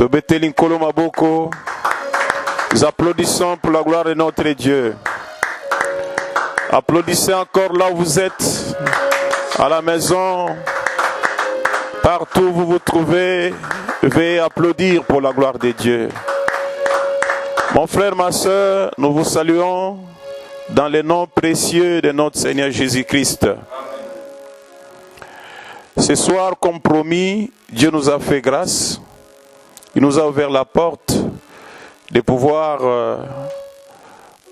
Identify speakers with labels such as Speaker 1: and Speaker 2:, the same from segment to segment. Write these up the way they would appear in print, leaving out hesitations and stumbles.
Speaker 1: Tobeteli Nkolo Maboko. Nous applaudissons pour la gloire de notre Dieu. Applaudissez encore là où vous êtes, à la maison, partout où vous vous trouvez. Veuillez applaudir pour la gloire de Dieu. Mon frère, ma soeur, nous vous saluons dans le nom précieux de notre Seigneur Jésus-Christ. Ce soir, comme promis, Dieu nous a fait grâce. Il nous a ouvert la porte de pouvoir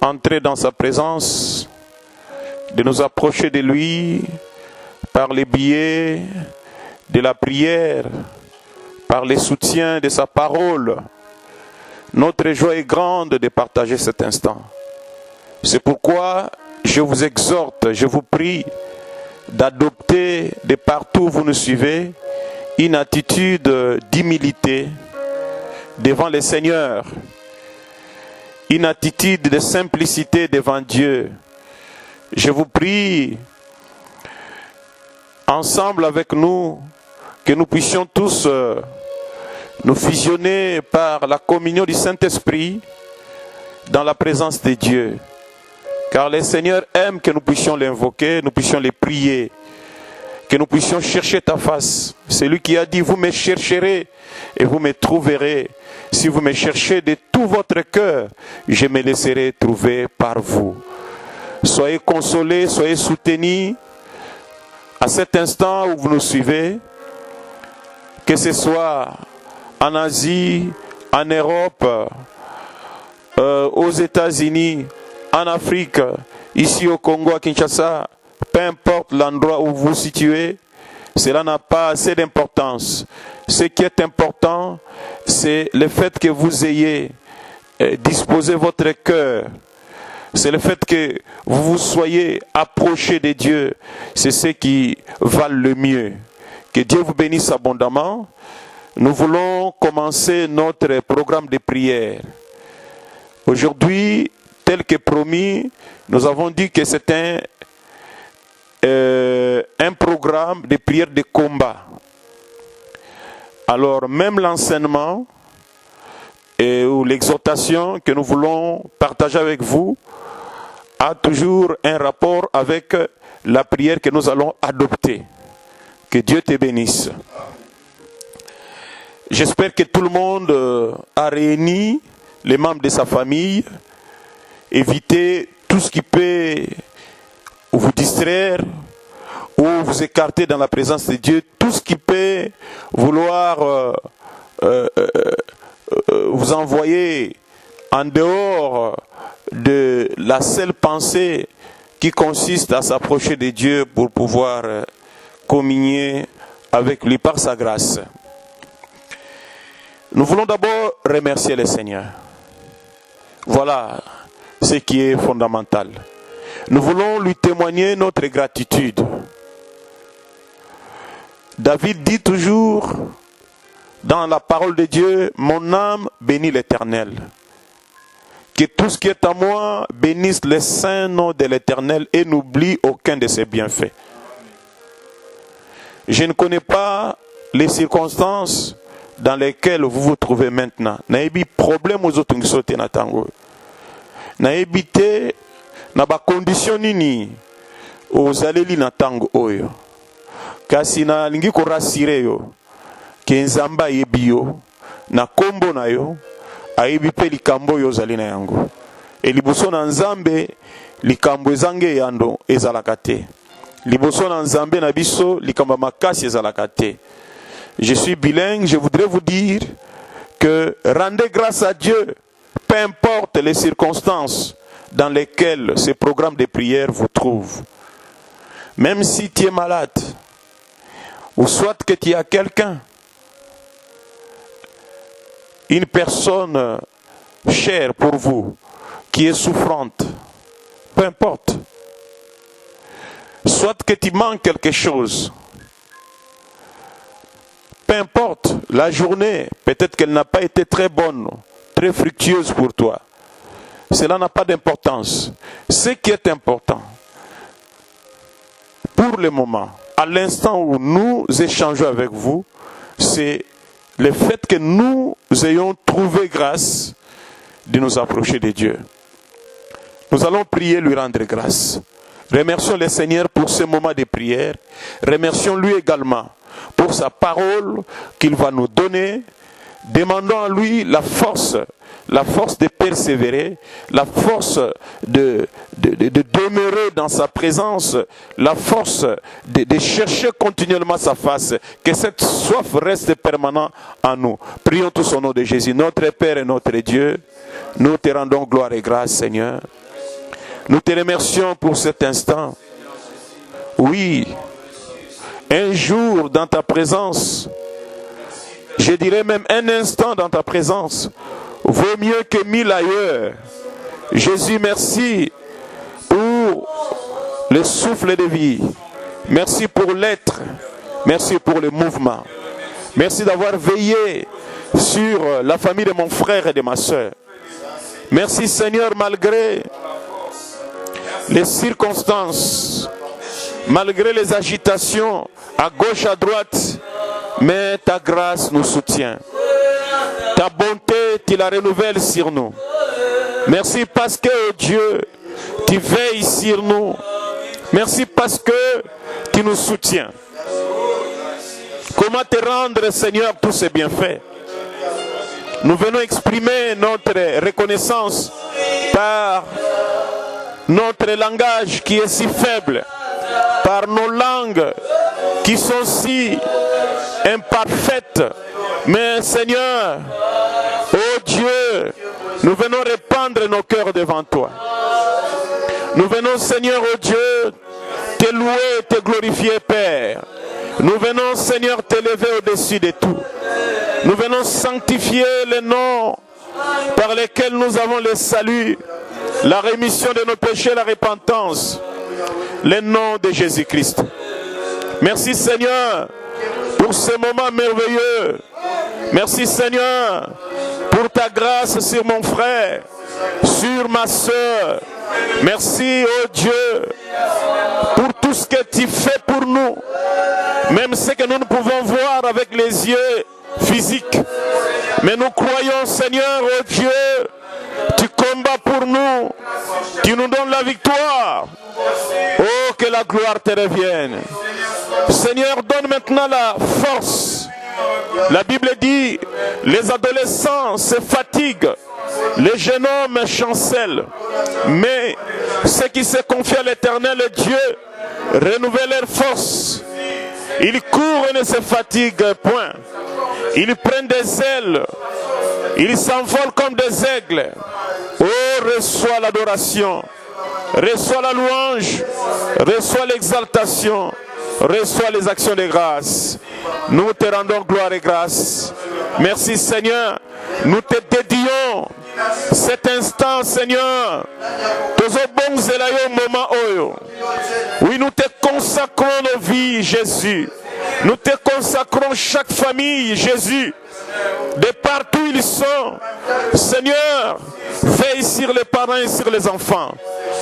Speaker 1: entrer dans sa présence, de nous approcher de lui par les biais de la prière, par les soutiens de sa parole. Notre joie est grande de partager cet instant. C'est pourquoi je vous exhorte, je vous prie d'adopter de partout où vous nous suivez une attitude d'humilité devant le Seigneur, une attitude de simplicité devant Dieu. Je vous prie, ensemble avec nous, que nous puissions tous nous fusionner par la communion du Saint-Esprit dans la présence de Dieu. Car le Seigneur aime que nous puissions l'invoquer, nous puissions les prier, que nous puissions chercher ta face. C'est lui qui a dit, vous me chercherez et vous me trouverez. Si vous me cherchez de tout votre cœur, je me laisserai trouver par vous. Soyez consolés, soyez soutenus à cet instant où vous nous suivez, que ce soit en Asie, en Europe, aux États-Unis, en Afrique, ici au Congo, à Kinshasa, peu importe l'endroit où vous vous situez, cela n'a pas assez d'importance. Ce qui est important, c'est le fait que vous ayez disposé votre cœur. C'est le fait que vous vous soyez approchés de Dieu. C'est ce qui valent le mieux. Que Dieu vous bénisse abondamment. Nous voulons commencer notre programme de prière. Aujourd'hui, tel que promis, nous avons dit que c'est un programme de prière de combat. Alors, même l'enseignement ou l'exhortation que nous voulons partager avec vous a toujours un rapport avec la prière que nous allons adopter. Que Dieu te bénisse. J'espère que tout le monde a réuni les membres de sa famille. Évitez tout ce qui peut vous distraire ou vous écarter dans la présence de Dieu. Tout ce qui peut vouloir vous envoyer en dehors de la seule pensée qui consiste à s'approcher de Dieu pour pouvoir communier avec lui par sa grâce. Nous voulons d'abord remercier le Seigneur. Voilà ce qui est fondamental. Nous voulons lui témoigner notre gratitude. David dit toujours dans la parole de Dieu, mon âme bénit l'Éternel. Que tout ce qui est à moi bénisse le saint nom de l'Éternel et n'oublie aucun de ses bienfaits. Je ne connais pas les circonstances dans lesquelles vous vous trouvez maintenant. Naebi problème aux autres qui sont na tango. Naebi te na ba condition nini ozaleli na tango oyo. Kasi na lingi ko rasire yo ke nzamba yebi yo na kombo na yo ayebi pe likambo yo ozali na yango. E liboso na nzambe likambo ezange yando ezalaka te. Liboso na nzambe na biso likambo makasi ezalaka te. Je suis bilingue, je voudrais vous dire que rendez grâce à Dieu, peu importe les circonstances dans lesquelles ce programme de prière vous trouve. Même si tu es malade, ou soit que tu as quelqu'un, une personne chère pour vous, qui est souffrante, peu importe. Soit que tu manques quelque chose, peu importe, la journée, peut-être qu'elle n'a pas été très bonne, très fructueuse pour toi. Cela n'a pas d'importance. Ce qui est important, pour le moment, à l'instant où nous échangeons avec vous, c'est le fait que nous ayons trouvé grâce de nous approcher de Dieu. Nous allons prier, lui rendre grâce. Remercions le Seigneur pour ce moment de prière. Remercions-lui également pour sa parole qu'il va nous donner. Demandons à lui la force de persévérer, la force de demeurer dans sa présence, la force de chercher continuellement sa face, que cette soif reste permanente en nous. Prions tous au nom de Jésus. Notre Père et notre Dieu, nous te rendons gloire et grâce, Seigneur. Nous te remercions pour cet instant. Oui, un jour dans ta présence, je dirais même un instant dans ta présence, vaut mieux que 1000 ailleurs. Jésus, merci pour le souffle de vie. Merci pour l'être. Merci pour le mouvement. Merci d'avoir veillé sur la famille de mon frère et de ma soeur. Merci Seigneur, malgré les circonstances, malgré les agitations à gauche, à droite, mais ta grâce nous soutient. Ta bonté, tu la renouvelles sur nous. Merci parce que, oh Dieu, tu veilles sur nous. Merci parce que tu nous soutiens. Comment te rendre, Seigneur, tous ces bienfaits? Nous venons exprimer notre reconnaissance par notre langage qui est si faible, par nos langues qui sont si imparfaites. Mais Seigneur, oh Dieu, nous venons répandre nos cœurs devant toi. Nous venons, Seigneur, oh Dieu, te louer, te glorifier, Père. Nous venons, Seigneur, t'élever au-dessus de tout. Nous venons sanctifier les noms par lesquels nous avons le salut, la rémission de nos péchés, la repentance, le nom de Jésus-Christ. Merci Seigneur pour ce moment merveilleux. Merci Seigneur pour ta grâce sur mon frère, sur ma soeur. Merci, oh Dieu, pour tout ce que tu fais pour nous, même ce que nous ne pouvons voir avec les yeux physiques. Mais nous croyons, Seigneur, oh Dieu, tu combats pour nous, tu nous donnes la victoire. Oh, que la gloire te revienne. Seigneur, donne maintenant la force. La Bible dit, les adolescents se fatiguent, les jeunes hommes chancellent, mais ceux qui se confient à l'Éternel Dieu renouvellent leur force. Ils courent et ne se fatiguent point. Ils prennent des ailes, ils s'envolent comme des aigles. Oh, reçois l'adoration, reçois la louange, reçois l'exaltation, reçois les actions de grâce. Nous te rendons gloire et grâce. Merci Seigneur, nous te dédions cet instant, Seigneur. Oui, nous te consacrons nos vies, Jésus. Nous te consacrons chaque famille, Jésus. De partout ils sont. Seigneur, veille sur les parents et sur les enfants.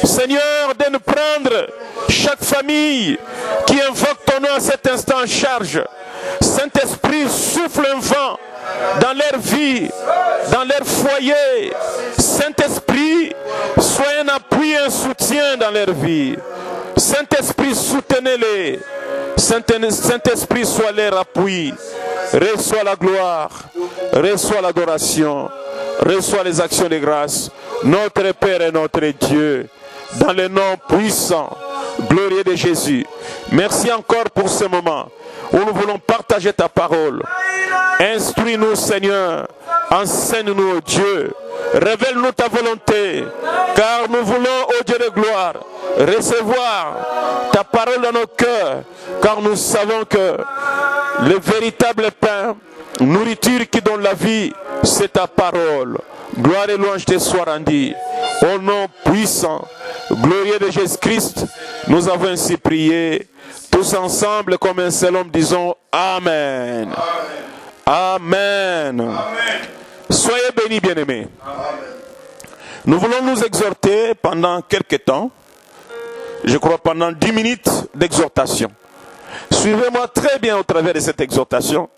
Speaker 1: Seigneur, de nous prendre chaque famille qui invoque ton nom à cet instant en charge. Saint-Esprit, souffle un vent dans leur vie, dans leur foyer. Saint-Esprit, sois un appui, un soutien dans leur vie. Saint-Esprit, soutenez-les. Saint-Esprit, sois leur appui. Reçois la gloire, reçois l'adoration, reçois les actions de grâce. Notre Père et notre Dieu, dans le nom puissant, glorieux de Jésus. Merci encore pour ce moment où nous voulons partager ta parole. Instruis-nous, Seigneur. Enseigne-nous, oh Dieu. Révèle-nous ta volonté, car nous voulons, ô Dieu de gloire, recevoir ta parole dans nos cœurs, car nous savons que le véritable pain, nourriture qui donne la vie, c'est ta parole. Gloire et louange te soient rendues. Au nom puissant, glorieux de Jésus-Christ, nous avons ainsi prié, tous ensemble comme un seul homme, disons Amen. Amen. Amen. Soyez bénis, bien-aimés. Nous voulons nous exhorter pendant quelques temps, je crois pendant 10 minutes d'exhortation. Suivez-moi très bien au travers de cette exhortation,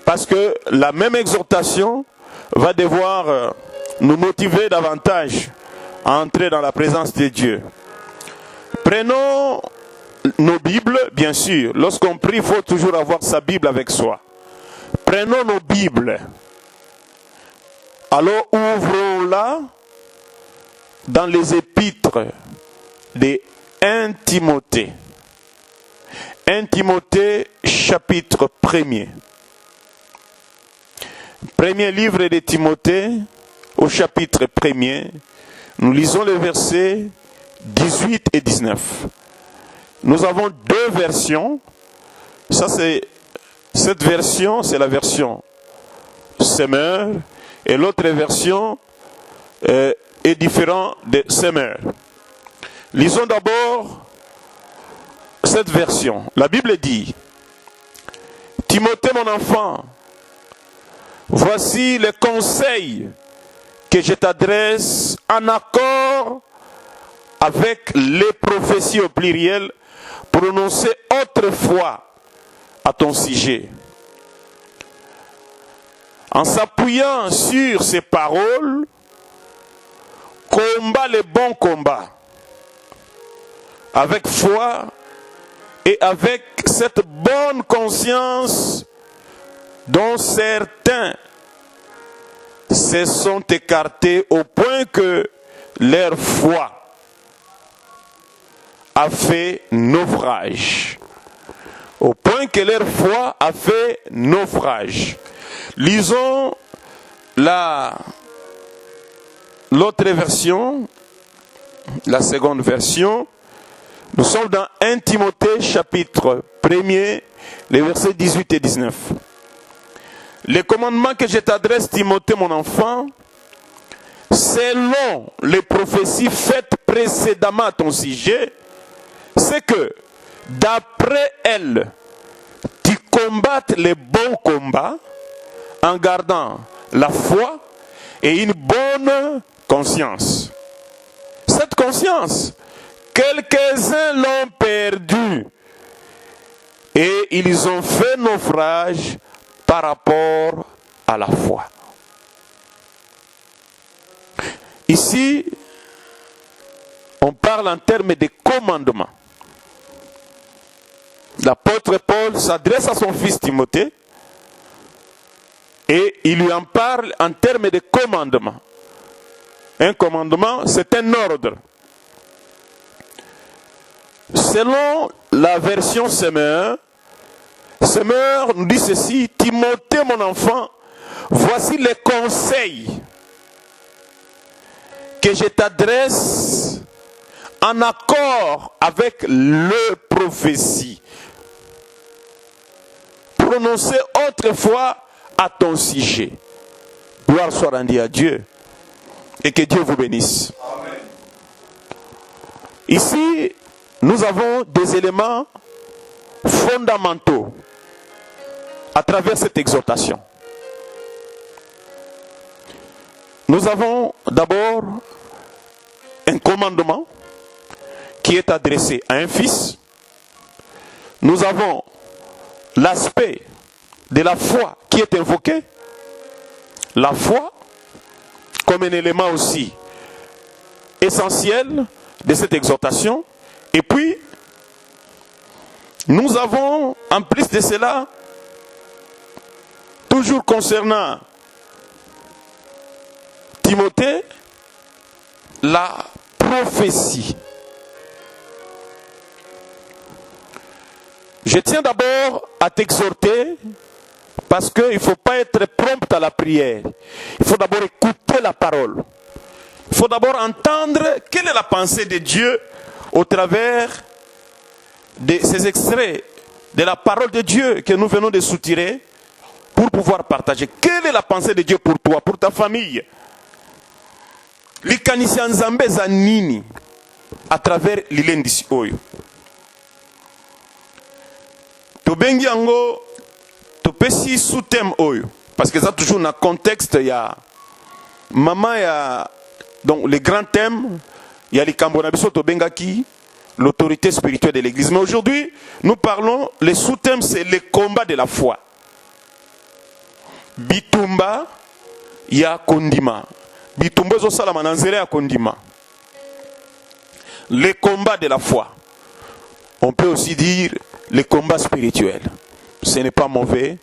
Speaker 1: Parce que la même exhortation va devoir nous motiver davantage à entrer dans la présence de Dieu. Prenons nos Bibles, bien sûr. Lorsqu'on prie, il faut toujours avoir sa Bible avec soi. Prenons nos Bibles. Alors ouvrons-la dans les épîtres de 1 Timothée. 1 Timothée chapitre 1er. Premier livre de Timothée au chapitre 1er. Nous lisons les versets 18 et 19. Nous avons deux versions. Cette version, c'est la version Semeur, et l'autre version est différente de Semeur. Lisons d'abord cette version. La Bible dit: Timothée, mon enfant, voici les conseils que je t'adresse en accord avec les prophéties au pluriel prononcées autrefois à ton sujet. En s'appuyant sur ces paroles, combat les bons combats avec foi et avec cette bonne conscience dont certains se sont écartés au point que leur foi a fait naufrage. Au point que leur foi a fait naufrage. Lisons l'autre version, la seconde version. Nous sommes dans 1 Timothée chapitre 1er, les versets 18 et 19. Les commandements que je t'adresse, Timothée, mon enfant, selon les prophéties faites précédemment à ton sujet, c'est que d'après elles, tu combattes les bons combats en gardant la foi et une bonne conscience. Cette conscience, quelques-uns l'ont perdue et ils ont fait naufrage par rapport à la foi. Ici, on parle en termes de commandement. L'apôtre Paul s'adresse à son fils Timothée et il lui en parle en termes de commandement. Un commandement, c'est un ordre. Selon la version Semeur, Semeur nous dit ceci: Timothée, mon enfant, voici les conseils que je t'adresse en accord avec les prophéties prononcées autrefois à ton sujet. Gloire soit rendue à Dieu et que Dieu vous bénisse. Amen. Ici, nous avons des éléments fondamentaux à travers cette exhortation. Nous avons d'abord un commandement qui est adressé à un fils. Nous avons l'aspect de la foi qui est invoqué. La foi comme un élément aussi essentiel de cette exhortation. Et puis, nous avons en plus de cela, toujours concernant Timothée, la prophétie. Je tiens d'abord à t'exhorter parce qu'il ne faut pas être prompt à la prière. Il faut d'abord écouter la parole. Il faut d'abord entendre quelle est la pensée de Dieu au travers de ces extraits de la parole de Dieu que nous venons de soutirer pour pouvoir partager. Quelle est la pensée de Dieu pour toi, pour ta famille? Likanisia nzambe za nini à travers lilendisi oyo. Tobengi yango topesi sous-thème oyo parce que ça toujours na contexte ya mama ya donc les grands thèmes ya likambo na biso tobengaki l'autorité spirituelle de l'église. Mais aujourd'hui, nous parlons, les sous-thèmes c'est le combat de la foi. bitumba ya kondima. Bitumba zo sala mananzele ya kondima. Les combats de la foi. On peut aussi dire les combats spirituels. Ce n'est pas mauvais.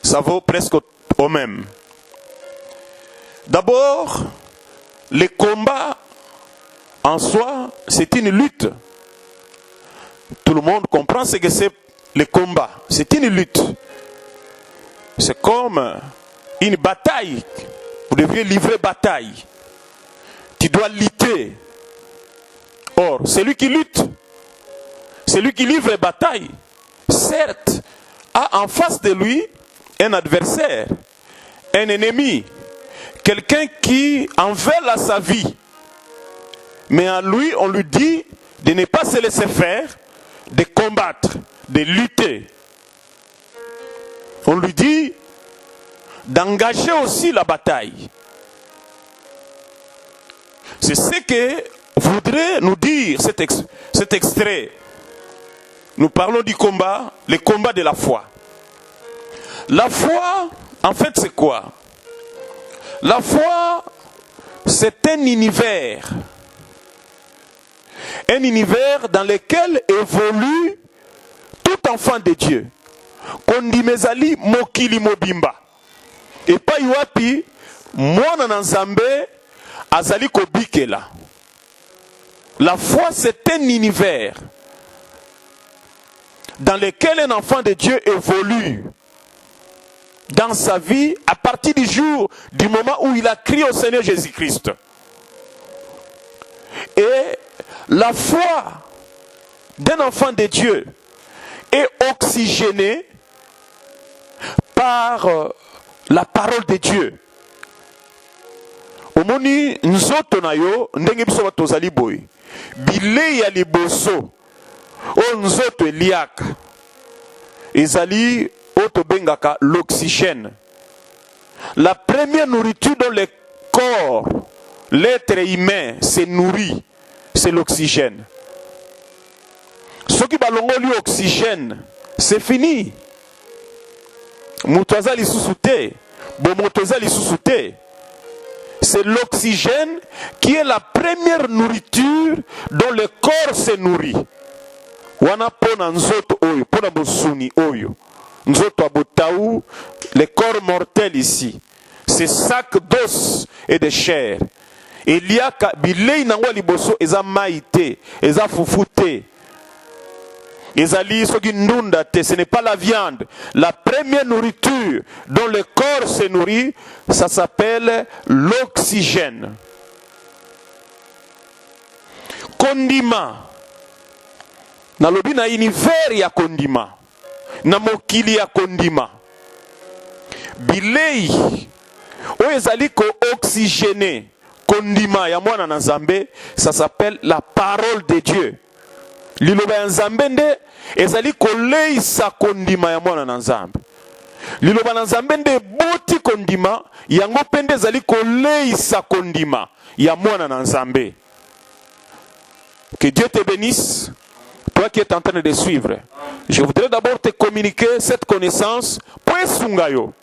Speaker 1: Ça vaut presque au même. D'abord, les combats en soi, c'est une lutte. Tout le monde comprend ce que c'est les combats. C'est une lutte. C'est comme une bataille. Vous devez livrer bataille. Tu dois lutter. Or, celui qui lutte, celui qui livre bataille, certes, a en face de lui un adversaire, un ennemi, quelqu'un qui en veut à sa vie. Mais à lui, on lui dit de ne pas se laisser faire, de combattre, de lutter. On lui dit d'engager aussi la bataille. C'est ce que voudrait nous dire cet extrait. Nous parlons du combat, le combat de la foi. La foi, en fait, c'est quoi? La foi, c'est un univers. Un univers dans lequel évolue tout enfant de Dieu. Kondimezali mokili mobimba. Et pas yuapi, mwana na nzambe azali kobikela. La foi, c'est un univers dans lequel un enfant de Dieu évolue dans sa vie à partir du moment où il a crié au Seigneur Jésus-Christ. Et la foi d'un enfant de Dieu est oxygénée par la parole de Dieu. Omoni nzoto na yo ndenge biso batozali boy. Bilei ya liboso o nzoto eliaka. Ezali otobengaka l'oxygène. La première nourriture dans le corps, l'être humain se nourrit, c'est l'oxygène. Ce qui balongoli oxygène, c'est fini. Mutoza li susute, bomotoza li susute. C'est l'oxygène qui est la première nourriture dont le corps se nourrit. Wana pona nzoto oyo, pona bosuni oyo. Nzoto abotaou, le corps mortel ici. C'est sac d'os et de chair. Il y a bilei nangwa liboso eza maïté, eza fufute. Ezali soki ndunda te, ce n'est pas la viande. La première nourriture dont le corps se nourrit, ça s'appelle l'oxygène. Kondima. Na lobi na univers ya kondima. Na mokili ya kondima. Bilei o ezali ko oxygéné kondima ya mwana na nzambe, ça s'appelle la parole de Dieu. Liloba ya nzambe nde ezali koleisa kondima ya mwana na nzambe. Liloba na nzambe nde boti kondima yango pende ezali koleisa kondima ya mwana na nzambe. Que Dieu te bénisse, toi qui es en train de suivre. Je voudrais d'abord te communiquer cette connaissance pour esungayo.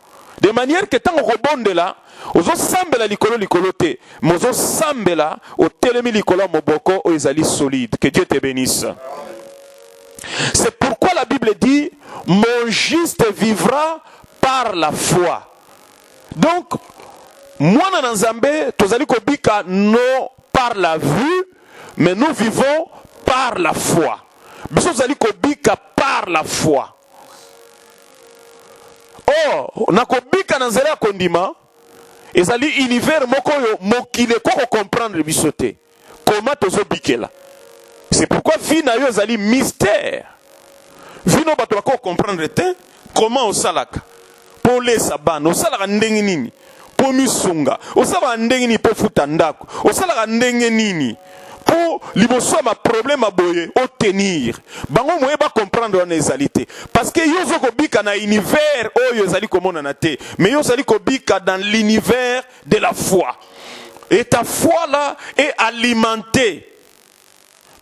Speaker 1: De manière que tant rebondela, ozo sambela likolo te, mozo sambela o telemi likolo moboko o ezali solide. Que Dieu te bénisse. C'est pourquoi la Bible dit mon juste vivra par la foi. Donc moi na nzambe tozali kobika non par la vue, mais nous vivons par la foi. Biso tozali kobika par la foi. Oh, nakobika na nzela kondima ezali univers moko yo mokile ko comprendre bisote. Comment tozo bikela? C'est pourquoi vie na yo ezali mystère. Vie no bato ko comprendre te comment osalaka. Po lesa bana osalaka ndenge nini? Po misunga. Osalaka ndenge nini po futa ndako? Osalaka ndenge nini? Po liboso ma problème aboye au tenir. Bango moye ba comprendre en ezalité. Parce que yo zo kobika na univers oyo ezali komona na te, mais yo zali kobika dans l'univers de la foi. Et ta foi là est alimentée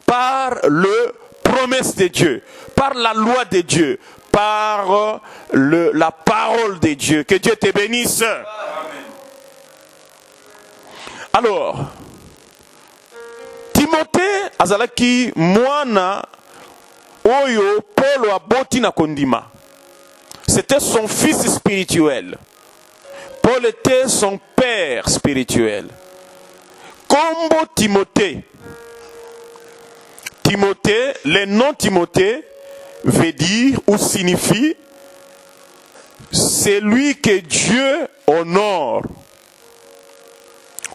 Speaker 1: par le promesse de Dieu, par la loi de Dieu, par la parole de Dieu. Que Dieu te bénisse. Amen. Alors, Timothée azalaki mwana oyo Paul aboti na kondima. C'était son fils spirituel. Paul était son père spirituel. Combo Timothée. Timothée, le nom Timothée veut dire ou signifie celui que Dieu honore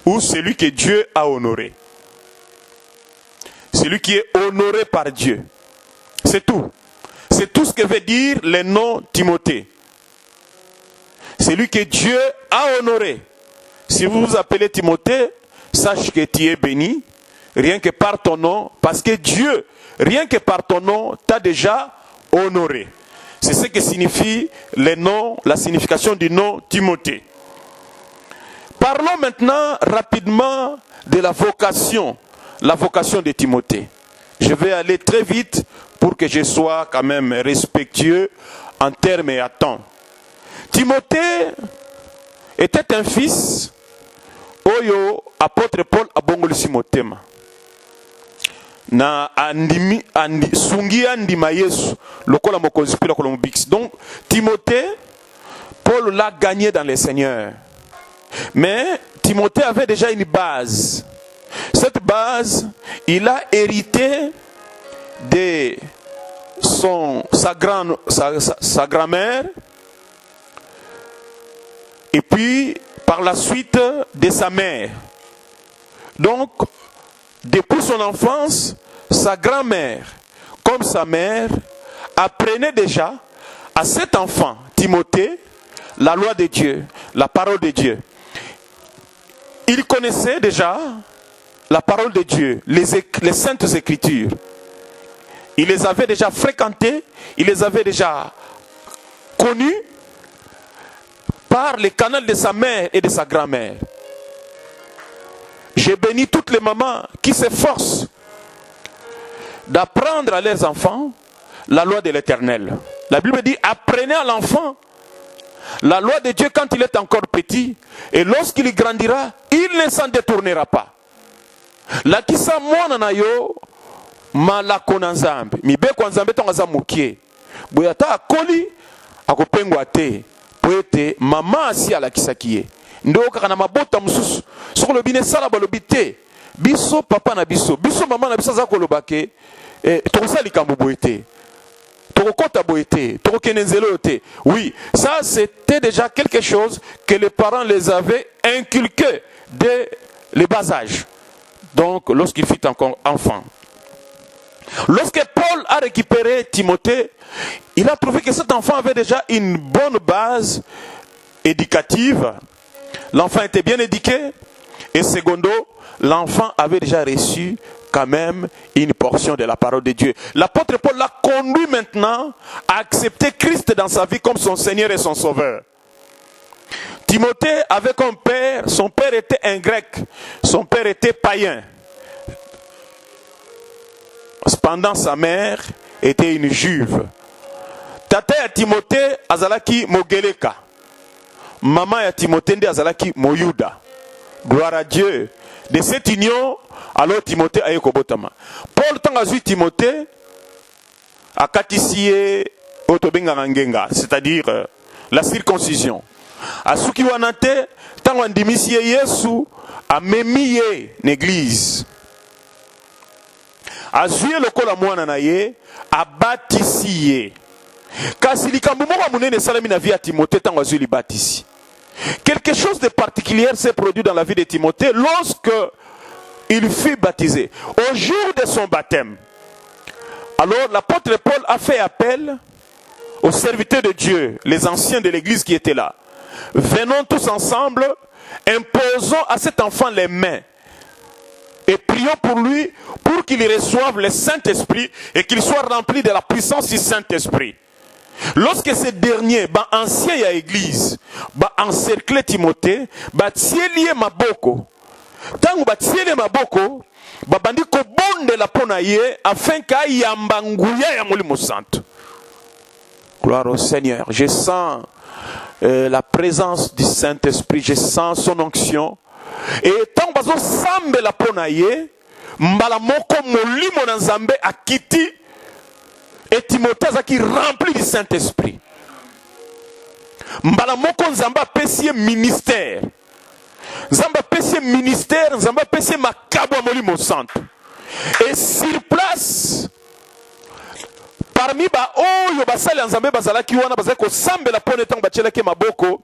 Speaker 1: ou celui que Dieu a honoré. Celui qui est honoré par Dieu. C'est tout. C'est tout ce que veut dire le nom Timothée. Celui que Dieu a honoré. Si vous vous appelez Timothée, sache que tu es béni, rien que par ton nom, parce que Dieu, rien que par ton nom, t'a déjà honoré. C'est ce que signifie le nom, la signification du nom Timothée. Parlons maintenant rapidement de la vocation de Timothée. Je vais aller très vite pour que je sois quand même respectueux en termes et à temps. Timothée était un fils oyo apôtre Paul abongolisi motema na sungi andima Yesu lokola mokonzi pila kola mobikisi. Donc Timothée, Paul l'a gagné dans le Seigneur. Mais Timothée avait déjà une base. Cette base, il a hérité de sa grand-mère et puis par la suite de sa mère. Donc, depuis son enfance, sa grand-mère, comme sa mère, apprenait déjà à cet enfant, Timothée, la loi de Dieu, la parole de Dieu. Il connaissait déjà la parole de Dieu, les saintes écritures. Il les avait déjà fréquentées, il les avait déjà connues par les canaux de sa mère et de sa grand-mère. J'ai béni toutes les mamans qui s'efforcent d'apprendre à leurs enfants la loi de l'Éternel. La Bible dit, apprenez à l'enfant la loi de Dieu quand il est encore petit, et lorsqu'il grandira, il ne s'en détournera pas. La kisa mwana na yo malako na nzambe mibeko nzambe tonga za mukie boyata akoli akopengwa te poete mama asi ala kisakie ndo kaka na mabota mususu soko lobine sala balobi te biso papa na biso mama na biso za kolobake tokosala likambo boete tokokota boete tokokenenzelo te. Oui, ça c'était déjà quelque chose que les parents les avaient inculqué dès le bas âge. Donc, lorsqu'il fut encore enfant. Lorsque Paul a récupéré Timothée, il a trouvé que cet enfant avait déjà une bonne base éducative. L'enfant était bien éduqué. Et secondo, l'enfant avait déjà reçu quand même une portion de la parole de Dieu. L'apôtre Paul l'a conduit maintenant à accepter Christ dans sa vie comme son Seigneur et son Sauveur. Timothée avait comme père, son père était un grec, son père était païen. Cependant, sa mère était une juive. Tata ya Timothée azalaki mogeleka. Maman ya Timothée nde azalaki moyuda. Gloire à Dieu. De cette union, alors Timothée a kobotama. Paul tangazui Timothée akatisie otobenga ngenga, c'est-à-dire la circoncision. Asuki wanate tango andimisie Yesu amemiye n'église. Azuye lokola mwana na ye abatisiye. Kasi likambo moko munene salami na vie ya Timothée tango azuye libatisi. Quelque chose de particulier s'est produit dans la vie de Timothée lorsque il fut baptisé. Au jour de son baptême. Alors l'apôtre Paul a fait appel aux serviteurs de Dieu, les anciens de l'église qui étaient là. Venons tous ensemble, imposons à cet enfant les mains et prions pour lui pour qu'il reçoive le Saint-Esprit et qu'il soit rempli de la puissance du Saint-Esprit. Lorsque ce dernier, ancien ya église, encerclé Timothée, tielié maboko. Tango tielié maboko, bandi ko bonde la pona ye afin ka yamba nguya ya molimo santo. Gloire au Seigneur. Je sens la présence du Saint-Esprit. Je sens son onction. Et tant que sambe la ponaye, mbala moko molimo na nzambe akiti, et Timothée qui rempli du Saint-Esprit. Mbala moko nzambe apesi ministère. Nzambe apesi ministère, nzambe apesi makabo molimo santo. Et sur place, parmi ba oyo basali nzambe bazalaki wana bazali ko sambela pone tango bachelaki maboko,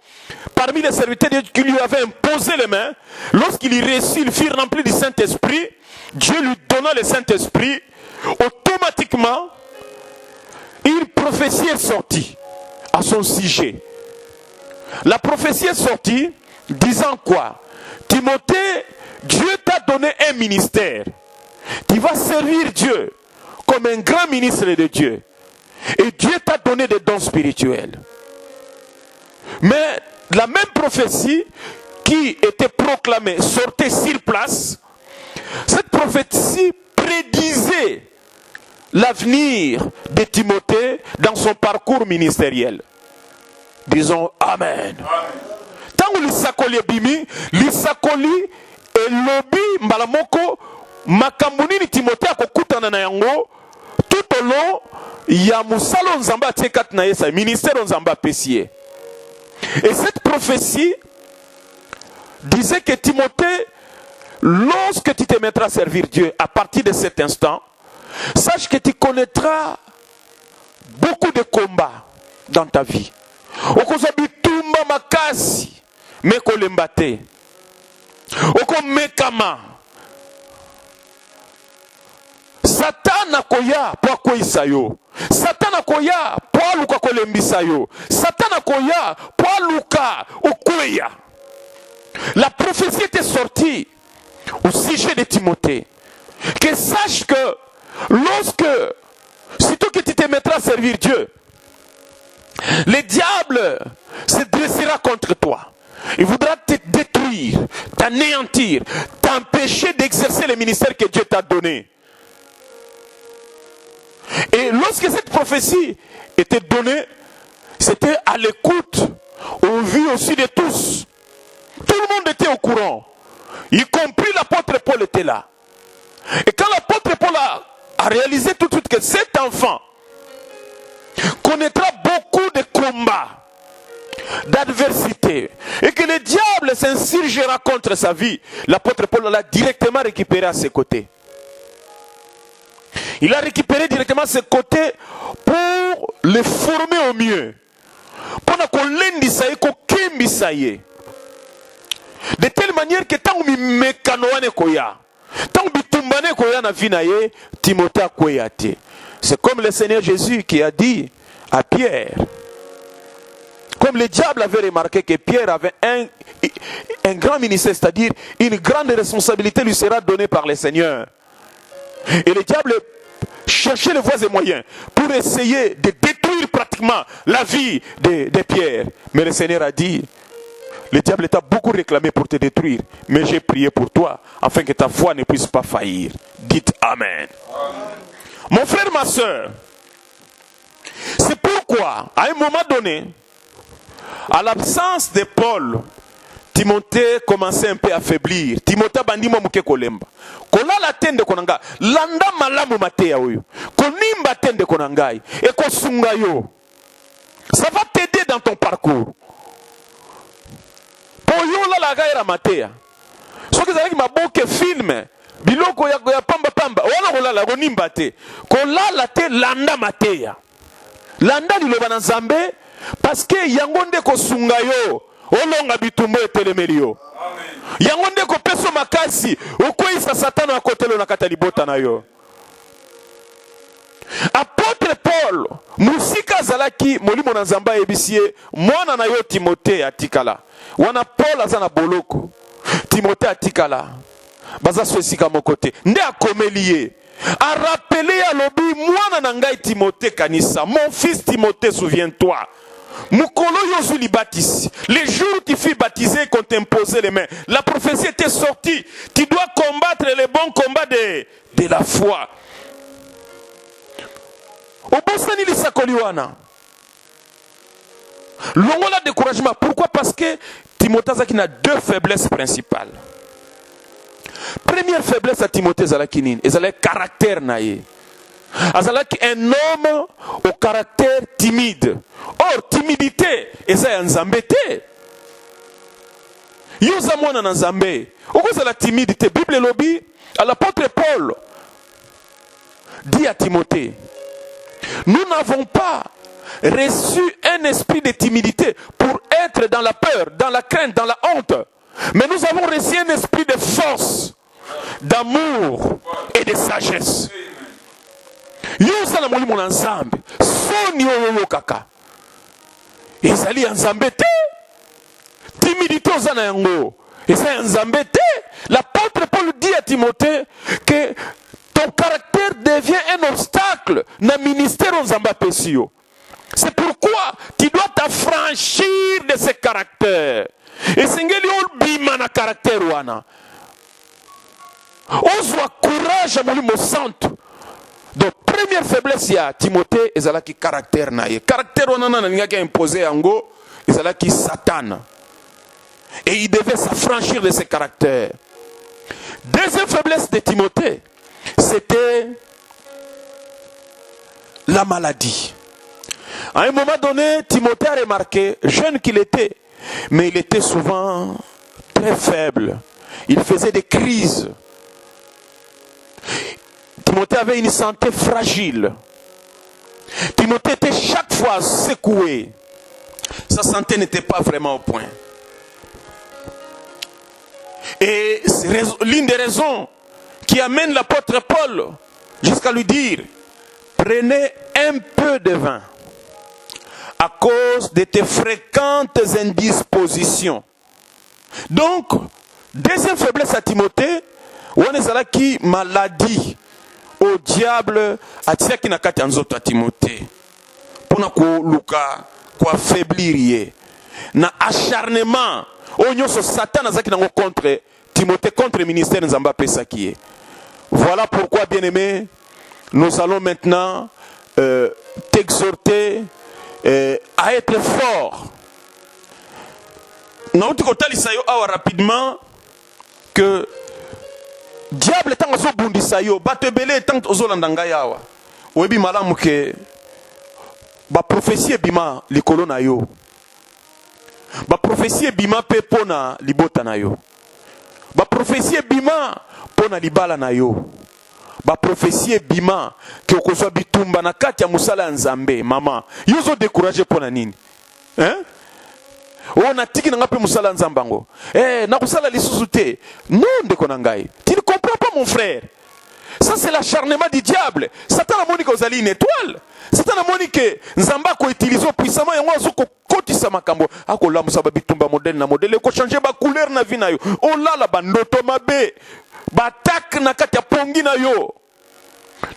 Speaker 1: parmi les serviteurs qui lui avaient imposé les mains, lorsqu'il y reçut, il fut rempli du Saint-Esprit, Dieu lui donna le Saint-Esprit, automatiquement, une prophétie est sortie à son sujet. La prophétie est sortie disant quoi? Timothée, Dieu t'a donné un ministère. Tu vas servir Dieu comme un grand ministre de Dieu. Et Dieu t'a donné des dons spirituels. Mais la même prophétie qui était proclamée sortait sur place. Cette prophétie prédisait l'avenir de Timothée dans son parcours ministériel. Disons Amen. Tant que l'isakoli bimi, l'isakoli et lobby mbalamoko makambuni ni Timothée akokutana na yango tout au long ya musalo nzamba tiekat na yesa ministère nzamba pesie. Et cette prophétie disait que Timothée, lorsque tu te mettras à servir Dieu à partir de cet instant, sache que tu connaîtras beaucoup de combats dans ta vie. Okozabi tumba makasi meko lembate. Oko mekama. Satan akoya po akoyisa yo. Satan akoya po aluka kolembisa yo. Satan akoya po aluka okoya. La prophétie était sortie au sujet de Timothée. Que sache que lorsque, sitôt que tu te mettras à servir Dieu, le diable se dressera contre toi. Il voudra te détruire, t'anéantir, t'empêcher d'exercer le ministère que Dieu t'a donné. Et lorsque cette prophétie était donnée, c'était à l'écoute, au vu aussi de tous. Tout le monde était au courant, y compris l'apôtre Paul était là. Et quand l'apôtre Paul a réalisé tout de suite que cet enfant connaîtra beaucoup de combats, d'adversité, et que le diable s'insurgera contre sa vie, l'apôtre Paul l'a directement récupéré à ses côtés. Il a récupéré directement ses côtés pour le former au mieux. Pour qu'on l'endisaye, qu'on kimbisaye. De telle manière que tant que mécanoane koya, tant que tumbane koya na vinaye, Timothée koyate. C'est comme le Seigneur Jésus qui a dit à Pierre. Comme le diable avait remarqué que Pierre avait un grand ministère, c'est-à-dire une grande responsabilité lui sera donnée par le Seigneur. Et le diable cherchait les voies et moyens pour essayer de détruire pratiquement la vie de Pierre. Mais le Seigneur a dit, le diable t'a beaucoup réclamé pour te détruire, mais j'ai prié pour toi, afin que ta foi ne puisse pas faillir. Dites Amen. Amen. Mon frère, ma soeur, c'est pourquoi, à un moment donné, à l'absence de Paul, Timothée commençait un peu à faiblir. Timothée bandimo muke kolemba. Kola la tende konanga. Landa malamu mateya oyo. Konimba tende konangai. Et kosunga yo. Ça va t'aider dans ton parcours. Poyo la la gaira mateya. So que zalaki maboke film. Biloko ya pamba pamba. Wala kola la konimba te. Kola la te landa mateya. Landa liloba na Nzambe parce que yangonde kosunga yo. Olonga bitumbo etelemeli yo. Yango ndeko peso makasi okoyisa satana akotelo na kata libota na yo. Apôtre Paul musika zalaki molimo na Nzamba ebisie mwana na yo Timothée atikala. Wana Paul azana boloko. Timothée atikala. Baza swesika mokote. Nde akomeli ye. A rappeler à lobi mwana na ngai Timothée kanisa. Mon fils Timothée, souviens-toi. Mukolo Yozuli baptise. Les jours où tu fus baptisé, qu'on t'imposait les mains. La prophétie était sortie. Tu dois combattre les bons combats de la foi. Obosani lisakoliwana. Longola découragement. Pourquoi? Parce que Timothée Zaki a deux faiblesses principales. Première faiblesse à Timothée Zalaki, c'est le caractère naïe. Azalaki un homme au caractère timide. Or, timidité, c'est un zambété. Yozamona na Nzambe. Pourquoi la timidité? Bible lobby, à l'apôtre Paul dit à Timothée, nous n'avons pas reçu un esprit de timidité pour être dans la peur, dans la crainte, dans la honte. Mais nous avons reçu un esprit de force, d'amour et de sagesse. Yosala molimo na Nzambe, soni oyo kaka. Ezali Nzambe te. Timidité aux yango. Et c'est Nzambe te. L'apôtre Paul dit à Timothée que ton caractère devient un obstacle dans le ministère aux Nzambe pesio. C'est pourquoi tu dois t'affranchir de ce caractère. Et c'est un bima na caractère wana. Ozwa courage à molimo santo. Donc première faiblesse il y a Timothée ezalaki caractère naie. Caractère wana na ngaki imposé yango ezalaki Satan. Et il devait s'affranchir de ses caractères. Deuxième faiblesse de Timothée, c'était la maladie. À un moment donné, Timothée a remarqué, jeune qu'il était, mais il était souvent très faible. Il faisait des crises. Timothée avait une santé fragile. Timothée était chaque fois secoué. Sa santé n'était pas vraiment au point. Et c'est l'une des raisons qui amène l'apôtre Paul jusqu'à lui dire, prenez un peu de vin à cause de tes fréquentes indispositions. Donc, deuxième faiblesse à Timothée, on est qui maladie au diable à Tiaki Nakati Anzoto à Timothée. Pour nous luka quoi faiblir na acharnement. Satan a contre Timothée, contre le ministère de Nzamba Pesakie. Voilà pourquoi, bien-aimé, nous allons maintenant t'exhorter à être fort. Nous allons rapidement que diable est en train de bundisayo, batebele est en train de yawa. Webi malamu ke ba prophétie bima likolo na yo. Ba prophétie bima pe pona libota na yo. Ba prophétie bima pona libala na yo. Ba prophétie bima ke okozwa bitumba na kati ya musala Nzambe mama. Yozo décourager pona nini? Hein? On a tiki nga pe musala Nzambango. Na kusala lisusu te. Non de konangai. Tu ne comprends pas mon frère. Ça c'est l'acharnement du diable. Satan a monique aux alliés une étoile. Satan a monique Nzamba ko utiliser puissamment yango azoko kotisa makambo. Ako la musaba bitumba modèle na modèle ko changer ba couleur na vie na yo. O la la bandoto mabe. Ba tak na kati ya pongi na yo.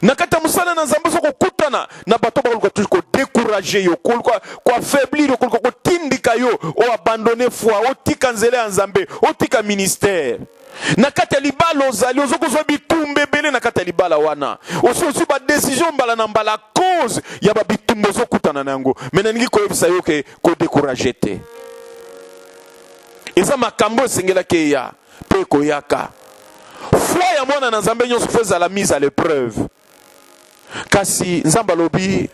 Speaker 1: Na kati ya musala na Nzamba soko kutana na bato ba ko décourager yo ko affaiblir ko tindika yo o abandonner foi o tika nzele ya Nzambe o tika ministère. Nakata libala ozali ozokozwa bitumba ebele nakata libala wana osi ba décision mbala na mbala cause ya ba bitumba ozokutana nango mena ningi koyebisa yo ke ko décourager te eza makambo esengelaki ya pe koyaka foi ya mwana na Nzambe nyonso feza la mise à l'épreuve kasi Nzamba lobi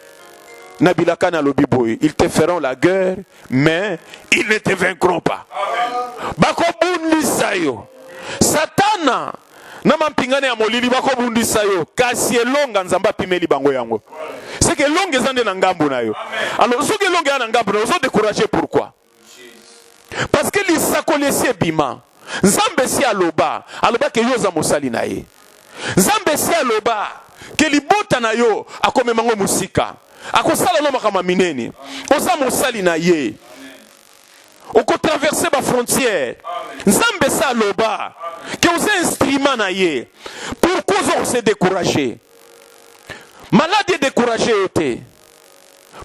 Speaker 1: na bilaka na lobi boy ils te feront la guerre mais ils ne te vaincront pas bako bundisa yo Satana na mampingane ya molili bako bundisa yo kasi elonga Nzamba pimeli bango yango c'est que longue ezande na ngambu na yo alors soki longue na ngambu na yo décourager pourquoi parce que lisakoliesi ebima Nzambe si aloba ke yoza mosali na ye Nzambe si aloba ke libota na yo akomemango musika akosala no makama minene oza mosali na ye oko traverser ba frontière Nzambe sa loba que vous êtes instrument na ye pourquoi vous se décourager malade est découragé était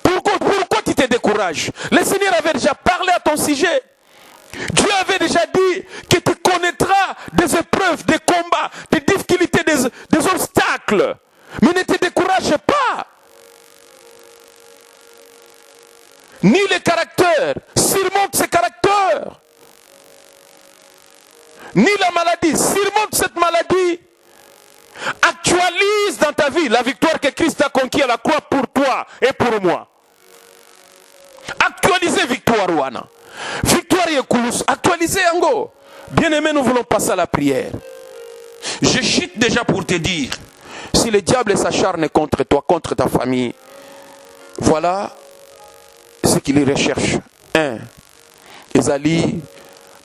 Speaker 1: pourquoi tu te décourages le Seigneur avait déjà parlé à ton sujet Dieu avait déjà dit que tu connaîtras des épreuves, des combats, des difficultés, des obstacles mais ne te décourage pas ni le caractère, surmonte ce caractère. Ni la maladie, surmonte cette maladie. Actualise dans ta vie la victoire que Christ a conquise à la croix pour toi et pour moi. Actualisez victoire wana. Victoire yekulus, actualisez yango. Bien-aimé, nous voulons passer à la prière. Je chute déjà pour te dire, si le diable s'acharne contre toi, contre ta famille, voilà ce qu'il recherche. Un, ezali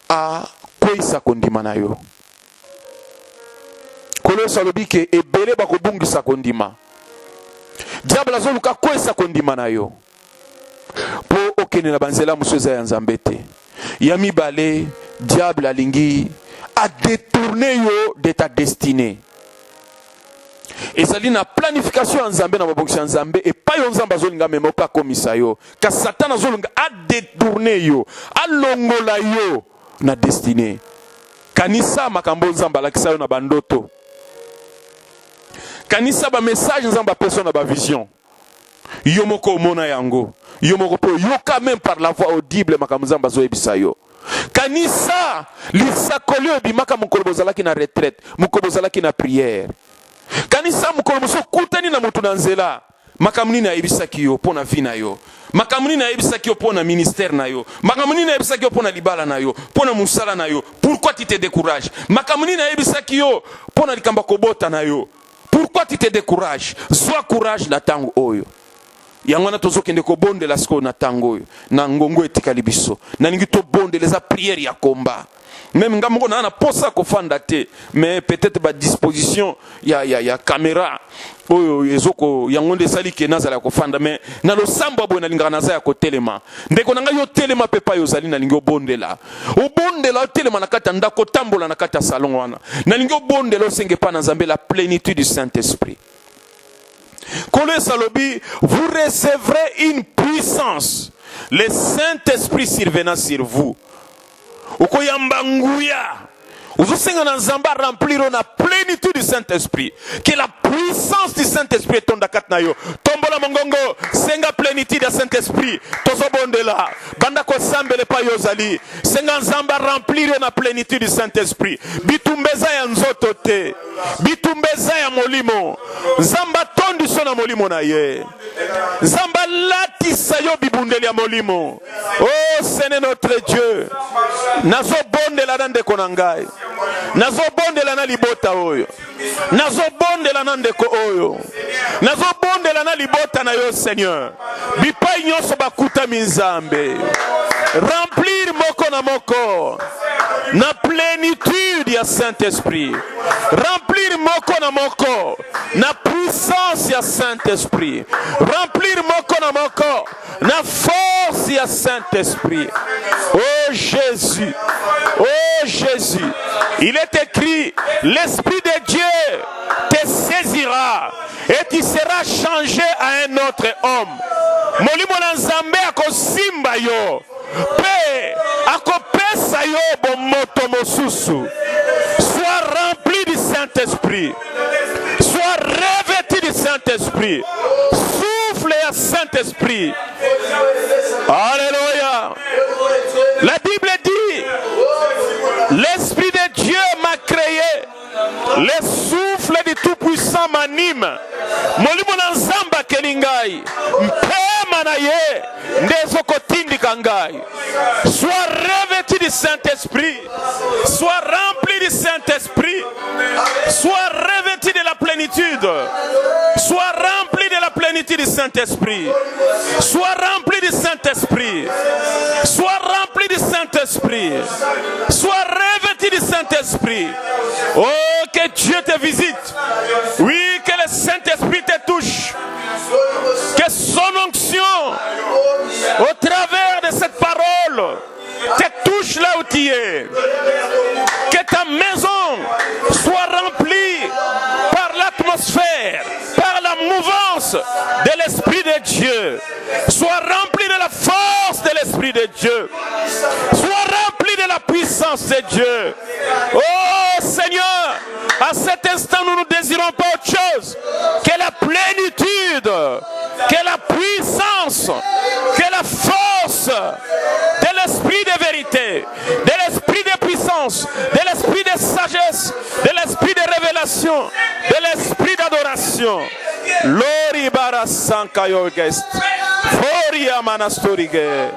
Speaker 1: a koisa kondima na yo. Kolo salobi ke ebele bakobungisa kondima. Diable azoluka koisa kondima na yo. Po okene na banzela musoza ya nzambe te. Ya mibale, diable alingi a détourné yo de ta destinée. Et ça dit na planification en Zambé na mabongisi en Zambé et pas yo nzamba zolinga memo ka komisa yo. Ka Satan zolinga a détourné yo, a longola yo na destinée. Kanisa makambo nzamba la kisa yo na bandoto. Kanisa ba message nzamba personne na ba vision. Yo moko mona yango. Yo moko po yo quand même par la voix audible makambo nzamba zo ebisa yo. Kanisa lisakolio bimaka mukolo bozalaki na retraite, mukolo bozalaki na prière. Kanisa mukolo moso kutani na mutu na nzela, makamuni na ebisaki yo pona vie na yo. Makamuni na ebisaki yo pona ministère na yo. Makamuni na ebisaki yo pona libala na yo, pona musala na yo. Pourquoi tu te décourages? Makamuni na ebisaki yo pona likamba kobota na yo. Pourquoi tu te décourages? Sois courage na tango oyo. Yangwana tozo kende ko bonde la sko na tango na ngongo etikali biso na ningi to bonde les prières ya combat même ngamoko na posa ko fanda te mais peut-être ba disposition ya caméra oyo ezoko yangonde sali ke nazala ko fanda mais na lo samba bo na linga naza ya ko telema ndeko nanga yo telema pepa yo zali na lingi bonde la o bonde la telema na kata ndako tambola na kata salon wana na lingi bonde lo senge pa na Nzambe la plénitude du Saint-Esprit. Kolo salobi, vous recevrez une puissance. Le Saint-Esprit survenant sur vous. Okoyamba nguya. Uzosenga na Nzamba remplir la plénitude du Saint-Esprit. Que la puissance du Saint-Esprit est tonda katnayo. Tombola mongongo, senga plénitude du Saint-Esprit. Tozo bondela. Banda ko sambele pa yozali. Senga Nzamba remplir la plénitude du Saint-Esprit. Bitumbeza ya nzoto te. Bitumbeza ya molimo. Nzamba tondi sona molimo na ye. Nzamba latisa yo bibundeli ya molimo. Oh, Seigneur notre Dieu. Nazo bondela nande konangai. Nazo bondela na libota oyo. Nazo bondela na ndeko oyo. Nazo bondela na libota na yo Seigneur. Bipai nyonso bakuta minzambe. Remplir moko na moko. Na plénitude ya Saint-Esprit. Remplir moko na moko. Na puissance ya Saint-Esprit. Remplir moko na moko. Na force ya Saint-Esprit. Oh Jésus. Oh Jésus. Il est écrit, l'Esprit de Dieu te saisira et tu seras changé à un autre homme. Molimo na Nzambe akosimba yo. Pe akopesa yo bomoto mosusu. Sois rempli du Saint-Esprit. Sois revêtu du Saint-Esprit. Souffle à Saint-Esprit. Alléluia. La Bible dit, l'Esprit de Dieu m'a créé. Le souffle du Tout-Puissant m'anime. Molimo na Nzamba kelingai. Mpema na ye. Ndezoko tindika ngai. Sois revêtu du Saint-Esprit. Sois rempli du Saint-Esprit. Sois revêtu de la plénitude. Sois rempli de la plénitude du Saint-Esprit. Sois rempli du Saint-Esprit. Sois rempli du Saint-Esprit. Sois revêtu du Saint-Esprit. Oh, que Dieu te visite. Oui, que le Saint-Esprit te touche. Que son onction, au travers de cette parole, te touche là où tu es. Que ta maison soit remplie par l'atmosphère, par la mouvance de l'Esprit de Dieu. Sois remplie de la force de l'Esprit de Dieu. Sois remplie de la puissance de Dieu. Oh Seigneur, à cet instant nous ne désirons pas autre chose que la plénitude, que la puissance, que la force grâce, de l'esprit de vérité, de l'esprit de puissance, de l'esprit de sagesse, de l'esprit de révélation, de l'esprit d'adoration. Lori barasanka yogest. Fori amanastorige.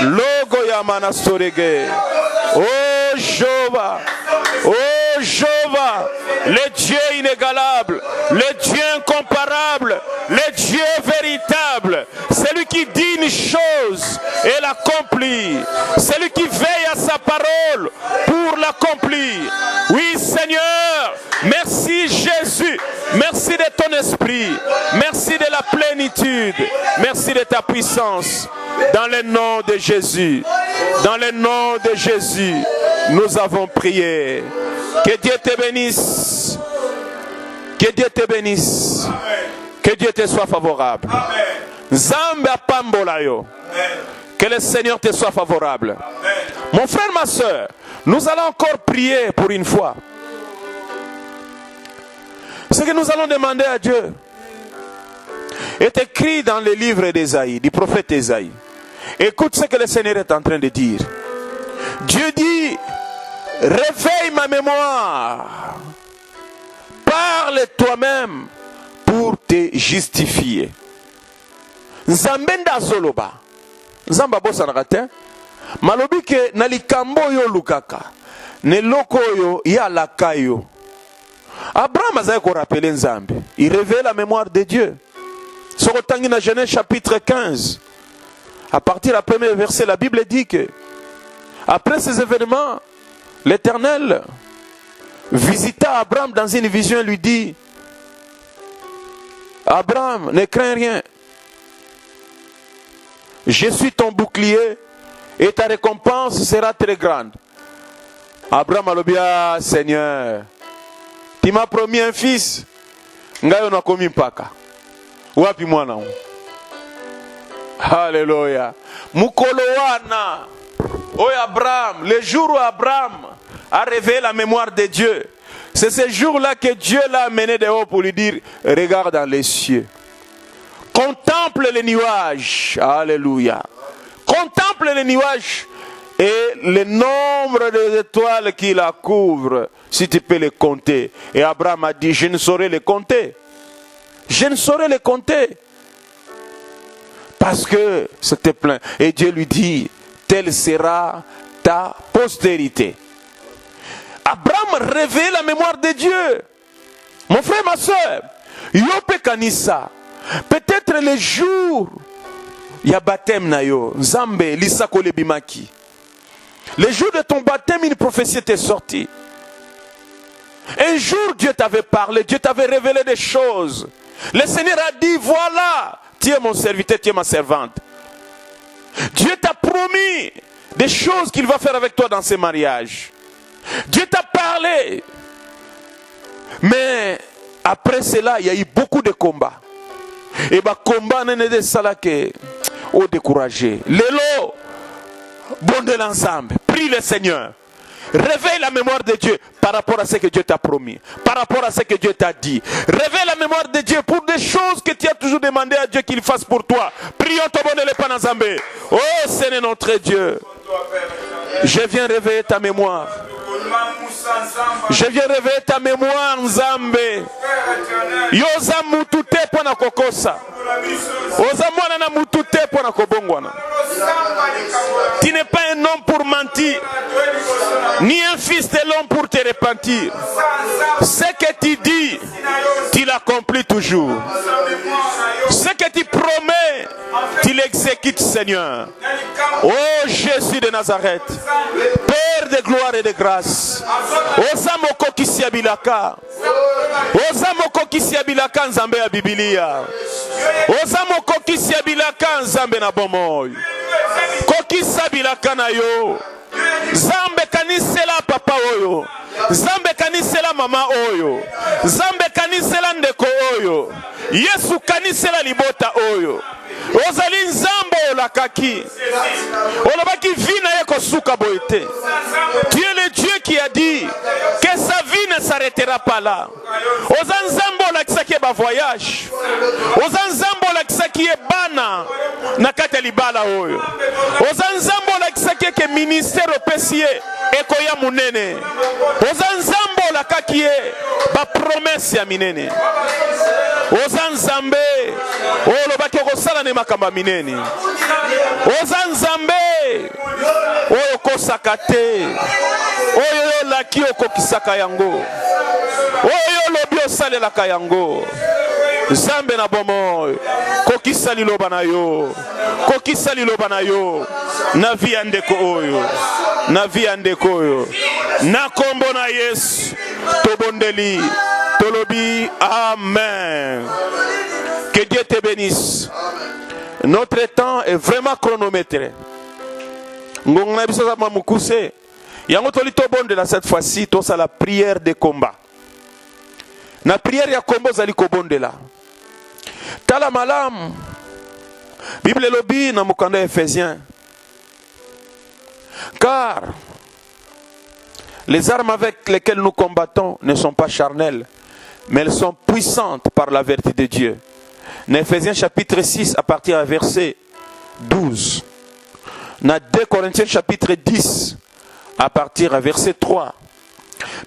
Speaker 1: Logo yamanastorige. Oh Jéhovah. Oh Jéhovah, le Dieu inégalable, le Dieu incomparable, le Dieu véritable, celui qui dit une chose et l'accomplit, celui qui veille à sa parole pour l'accomplir. Oui Seigneur, merci Jésus, merci de ton esprit, merci de la plénitude, merci de ta puissance. Dans le nom de Jésus, dans le nom de Jésus, nous avons prié. Que Dieu te bénisse. Que Dieu te bénisse. Amen. Que Dieu te soit favorable. Nzambe apambola yo. Que le Seigneur te soit favorable. Amen. Mon frère, ma soeur, nous allons encore prier pour une fois. Ce que nous allons demander à Dieu est écrit dans le livre d'Ésaïe, du prophète Ésaïe. Écoute ce que le Seigneur est en train de dire. Dieu dit: réveille ma mémoire. Parle toi-même pour te justifier. Nzambenda zoloba. Nzamba bosa nakate. Malobi ke nalikambo yo lukaka. Ne loko yo ya lakayo. Abraham a ko rappeler Nzambe. Il révèle la mémoire de Dieu. Sokotangi na Genèse chapitre 15. À partir du premier verset, la Bible dit que après ces événements, l'Éternel visita Abraham dans une vision et lui dit: Abraham, ne crains rien. Je suis ton bouclier et ta récompense sera très grande. Abraham a dit: ah, Seigneur, tu m'as promis un fils. Ngayo na komi mpaka. Wapi mwana? Alléluia. Mukolowana. Oh Abraham, le jour où Abraham a révélé la mémoire de Dieu, c'est ce jour-là que Dieu l'a amené dehors pour lui dire: regarde dans les cieux. Contemple les nuages. Alléluia. Contemple les nuages et le nombre des étoiles qui la couvrent, si tu peux les compter. Et Abraham a dit: je ne saurais les compter. Je ne saurais les compter. Parce que c'était plein. Et Dieu lui dit: telle sera ta postérité. Abraham révèle la mémoire de Dieu. Mon frère, ma soeur, Yope Kanissa, peut-être le jour, il y a baptême na yo, Nzambe, Lisako Lebimaki. Le jour de ton baptême, une prophétie t'est sortie. Un jour, Dieu t'avait parlé, Dieu t'avait révélé des choses. Le Seigneur a dit: voilà, tu es mon serviteur, tu es ma servante. Dieu t'a promis des choses qu'il va faire avec toi dans ces mariages. Dieu t'a parlé. Mais après cela, il y a eu beaucoup de combats. Et bah combat n'est de salake au découragé. Lélo, bon de l'ensemble, prie le Seigneur. Réveille la mémoire de Dieu par rapport à ce que Dieu t'a promis, par rapport à ce que Dieu t'a dit. Réveille la mémoire de Dieu pour des choses que tu as toujours demandé à Dieu qu'il fasse pour toi. Prions ton bon le Panazambe. Oh Seigneur notre Dieu, je viens réveiller ta mémoire. Je viens réveiller ta mémoire, Nzambe. Yoza mutute pona kokosa. Oza mwana na mutute pona kobongwana. Tu n'es pas un homme pour mentir, ni un fils de l'homme pour te repentir. Ce que tu dis, tu l'accomplis toujours. Ce que tu promets, tu l'exécutes, Seigneur. Oh Jésus de Nazareth, Père de gloire et de grâce. Oza moko kisiabilaka. Oza moko kisiabilaka Nzambe ya Biblia. Oza moko kisiabilaka Nzambe na bomoy. Kokisa bilaka na yo. Nzambe kanisela papa oyo. Nzambe kanisela mama oyo. Nzambe kanisela ndeko oyo. Yesu kanisela libota oyo. Ozali Nzambe olakaki. Olabaki vina yeko suka boite. Tu es le Dieu qui a dit que sa vie ne s'arrêtera pas là. Oza Nzambe olakisaki ba voyage. Oza Nzambe olakisaki bana. nakata libala oyo. Oza nzambe olakisaki ke ministère opesi ye ekoya munene. Oza nzambe olakaki ye ba promesse ya minene. Oza nzambe olobaki okosala ne makambo minene. Oza nzambe oyo kosaka te. Oyo laki okokisaka yango. Oyo lobi osalelaka yango. Nzambe na bomo kokisa liloba na yo. Kokisa liloba na yo. Na vie ya ndeko oyo. Na vie ya ndeko oyo. Na kombo na Yesu tobondeli tolobi amen. Que Dieu te bénisse. Notre temps est vraiment chronométré. Ngongna biso za mamukuse. Yango toli tobondela cette fois-ci tosa la prière de combat. Na prière ya combat zali kobondela. Tala malam. Bible lobi na mukanda Ephésiens. Car les armes avec lesquelles nous combattons ne sont pas charnelles, mais elles sont puissantes par la vertu de Dieu. Dans Ephésiens chapitre 6 à partir du verset 12. Dans 2 Corinthiens chapitre 10 à partir du verset 3.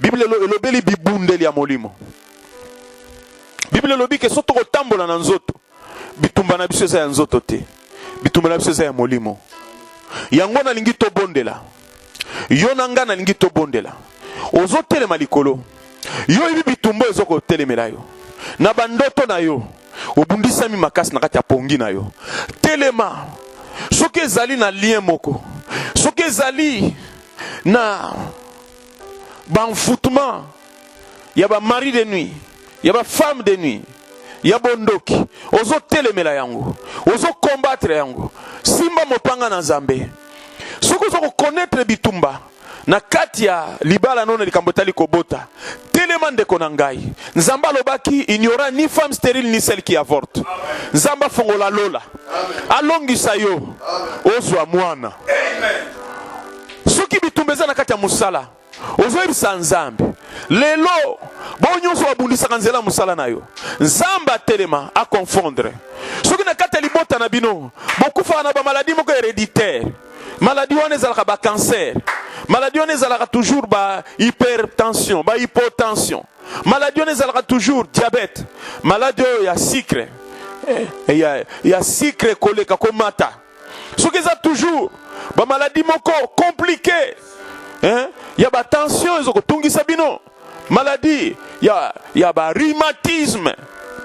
Speaker 1: Bible lobeli bibundeli ya molimo. Bible lobi ke soto kotambola na nzoto. Bitumba na biso za nzoto te. Bitumba na biso za ya molimo. Yango na lingi to bondela. Yo nanga na lingi to bondela. Ozo telema likolo. Yo ibi bitumba ezo ko telemela yo. Na bandoto na yo. Obundisa mi makasi na kati ya pongi na yo. Telema. Soki ezali na lien moko. Soki ezali na banfoutement. Ya ba mari de nuit. Ya ba femme de nuit. Ya bondoki. Ozo telemela yango. Ozo combattre yango. Simba mopanga na Nzambe. Soko ozo connaître bitumba. Na kati ya libala nona likambotali kobota. Telema ndeko na ngai. Nzamba lobaki il n'y aura ni femme stérile ni celle qui avorte. Nzamba fongola lola. Alongisa yo. Ozwa mwana. Soki bitumbeza na kati ya musala. Ozo ebisa Nzambe. Lelo bonyoso wabundisaka nzela musala na yo. Nzamba telema a confondre. Soki na kati ya libota na bino. Bokufa na ba maladie moko héréditaire. Maladie wana ezalaka ba cancer. Maladie wana ezalaka toujours ba hypertension, ba hypotension. Maladie wana ezalaka toujours diabète. Maladie ya sucre. Ya sucre koleka komata. Soki eza toujours ba maladie moko compliquée. Ya ba tension ezoko tungisa bino. Maladie ya ba rhumatisme.